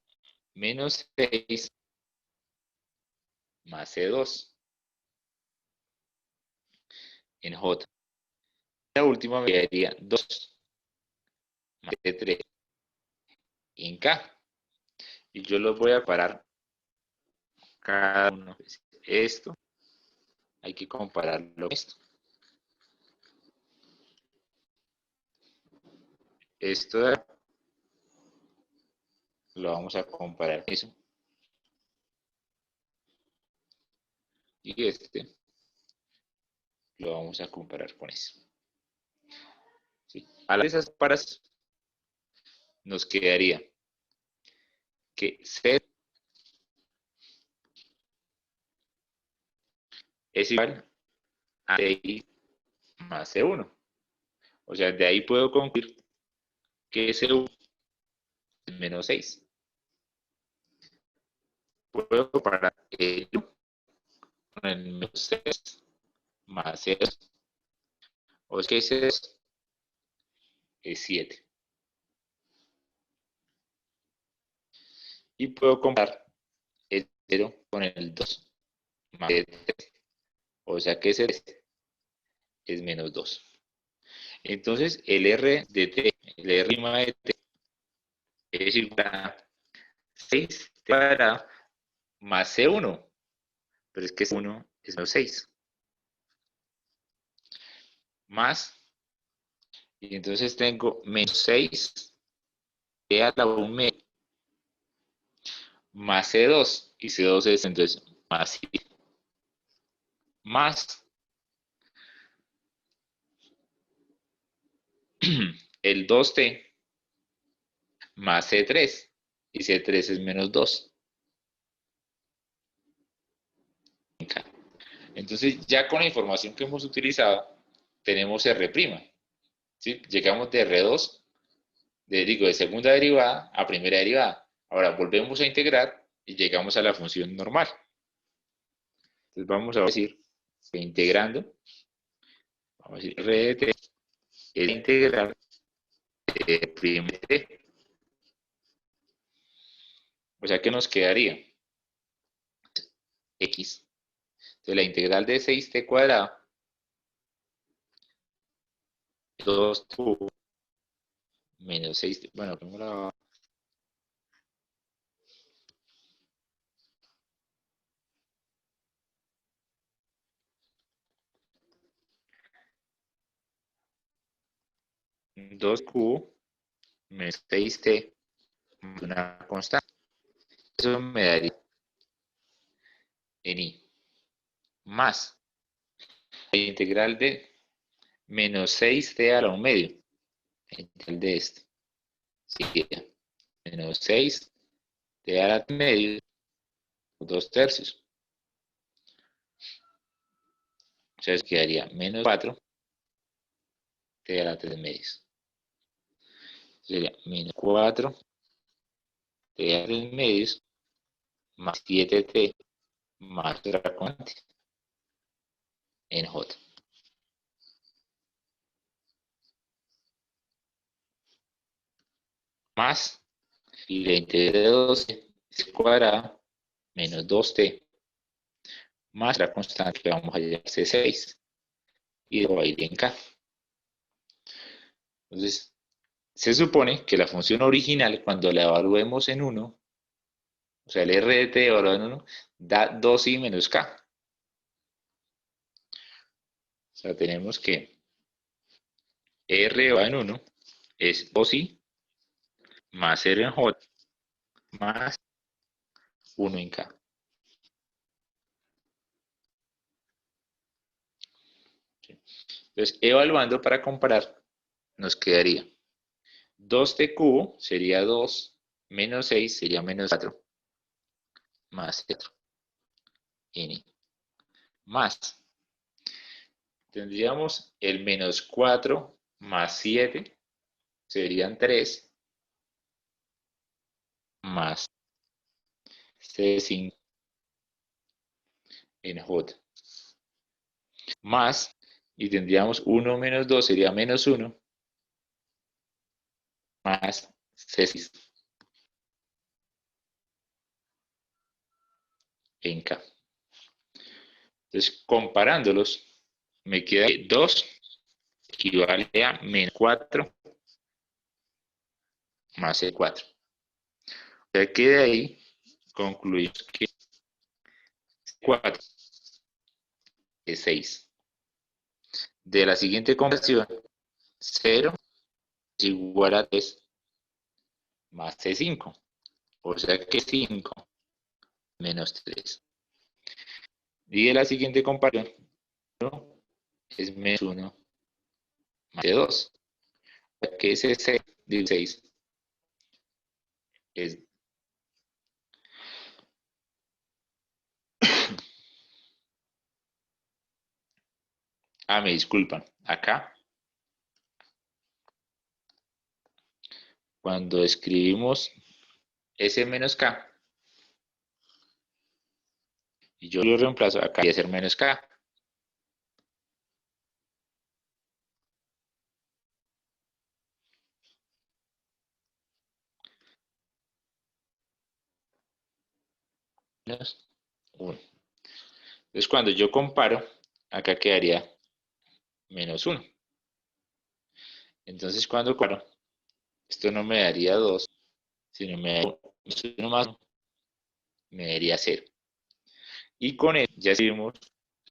menos 6 más c2 en j. La última me quedaría 2 más C3 en K. Y yo los voy a parar cada uno. Esto hay que compararlo con esto. Esto de acá, lo vamos a comparar con eso. Y este lo vamos a comparar con eso. ¿Sí? A las esas paras nos quedaría que C es igual a CI más C1. O sea, de ahí puedo concluir que C1 es menos 6. Puedo comparar el 1 con el menos 6 más 0. O es que ese es 7. Y puedo comparar el 0 con el 2 más 3. O sea que ese es menos 2. Entonces, el R de T, el R de T, es igual a 6 cuadrado más C1. Pero es que C1 es menos 6. Más, y entonces tengo menos 6 T a la 1 medio más C2. Y C2 es entonces más 7. Más el 2T más C3. Y C3 es menos 2. Entonces, ya con la información que hemos utilizado, tenemos R'. ¿Sí? Llegamos de R2, de segunda derivada a primera derivada. Ahora volvemos a integrar y llegamos a la función normal. Entonces vamos a decir que integrando, vamos a decir R de T es integral de prima de T. O sea que nos quedaría X. Entonces la integral de 6T cuadrado 2 cubo menos 6T. Bueno, primero 2 cubo menos 6T una constante. Eso me daría en I más la integral de menos 6T a la 1 medio. La integral de esto sería menos 6T a la 1 medio 2 tercios. O sea, quedaría menos 4T a la 3 medios. Sería menos 4T a la 3 medios más 7T más otra constante en J. Más, y la integral de 12 cuadrada menos 2T más la constante que vamos a llamar C6 y dividir en K. Entonces, se supone que la función original, cuando la evaluemos en 1, o sea, el R de T evaluado en 1, da 2i menos K. O sea, tenemos que R va en 1 es 2i más R en J más 1 en K. Entonces, evaluando para comparar, nos quedaría 2t cubo sería 2, menos 6 sería menos 4, más 4, n, más. Tendríamos el menos 4 más 7, serían 3, más C5 en J. Más, y tendríamos 1 menos 2 sería menos 1, más C6 en K. Entonces, comparándolos, me queda que 2 equivale a menos 4 más C4. O sea que de ahí concluimos que 4 es 6. De la siguiente conversión, 0 es igual a 3 más C5. O sea que 5 menos 3. Y de la siguiente comparación, 1 es menos 1 más C2. O sea que ese 6 es... me disculpan. Acá, cuando escribimos S menos K, y yo lo reemplazo, acá voy a ser menos K. Menos 1. Entonces, cuando yo comparo, acá quedaría menos 1. Entonces, cuando comparo, esto no me daría 2, sino me daría 1 más 1, me daría 0. Y con esto ya escribimos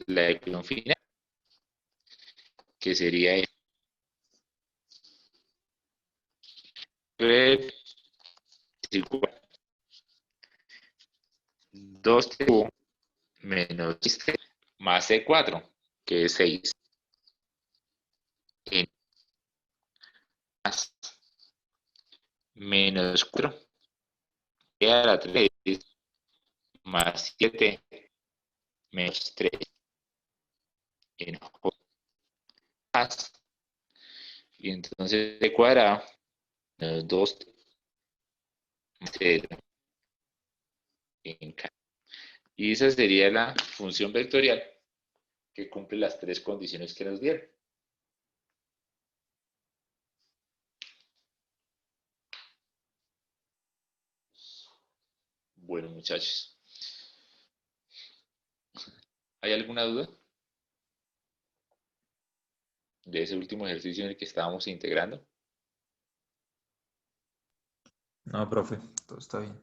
la ecuación final, que sería es igual a 2t menos 6t más c4, que es 6, en más menos 4, que a la 3 más 7 menos 3 en J más, y entonces c cuadrado menos 2 más 0 en K. Y esa sería la función vectorial que cumple las tres condiciones que nos dieron. Bueno, muchachos, ¿hay alguna duda de ese último ejercicio en el que estábamos integrando? No, profe, todo está bien.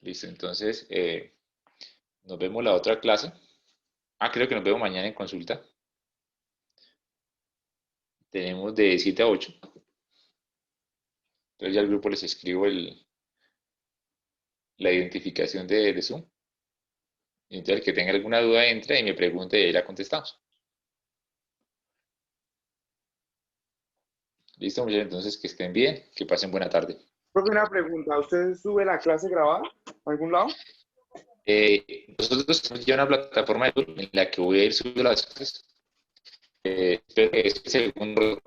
Listo, entonces nos vemos la otra clase. Creo que nos vemos mañana en consulta. Tenemos de 7 a 8. Entonces ya al grupo les escribo la identificación de Zoom. Entonces el que tenga alguna duda entra y me pregunte y ahí la contestamos. Listo, muchachos, entonces que estén bien, que pasen buena tarde. Profe, una pregunta, ¿usted sube la clase grabada a algún lado? Nosotros tenemos ya una plataforma de Zoom en la que voy a ir subiendo las cosas. Espero que este segundo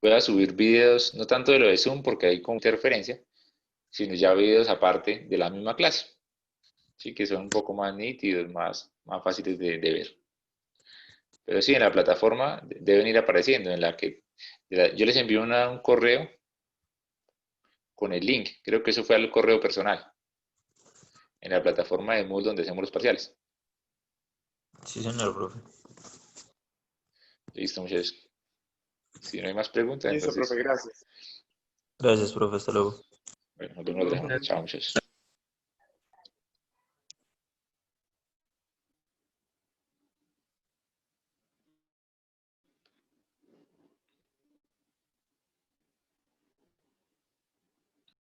pueda subir videos, no tanto de lo de Zoom porque hay como interferencia, sino ya videos aparte de la misma clase, ¿sí? Que son un poco más nítidos, más fáciles de ver. Pero sí, en la plataforma deben ir apareciendo, en la que yo les envío un correo con el link, creo que eso fue al correo personal, en la plataforma de Moodle donde hacemos los parciales. Sí, señor, profe. Listo, muchachos. Si no hay más preguntas, Listo, entonces, profe, gracias. Gracias, profe. Hasta luego. bueno, nos vemos la otra semana. Chao, muchachos.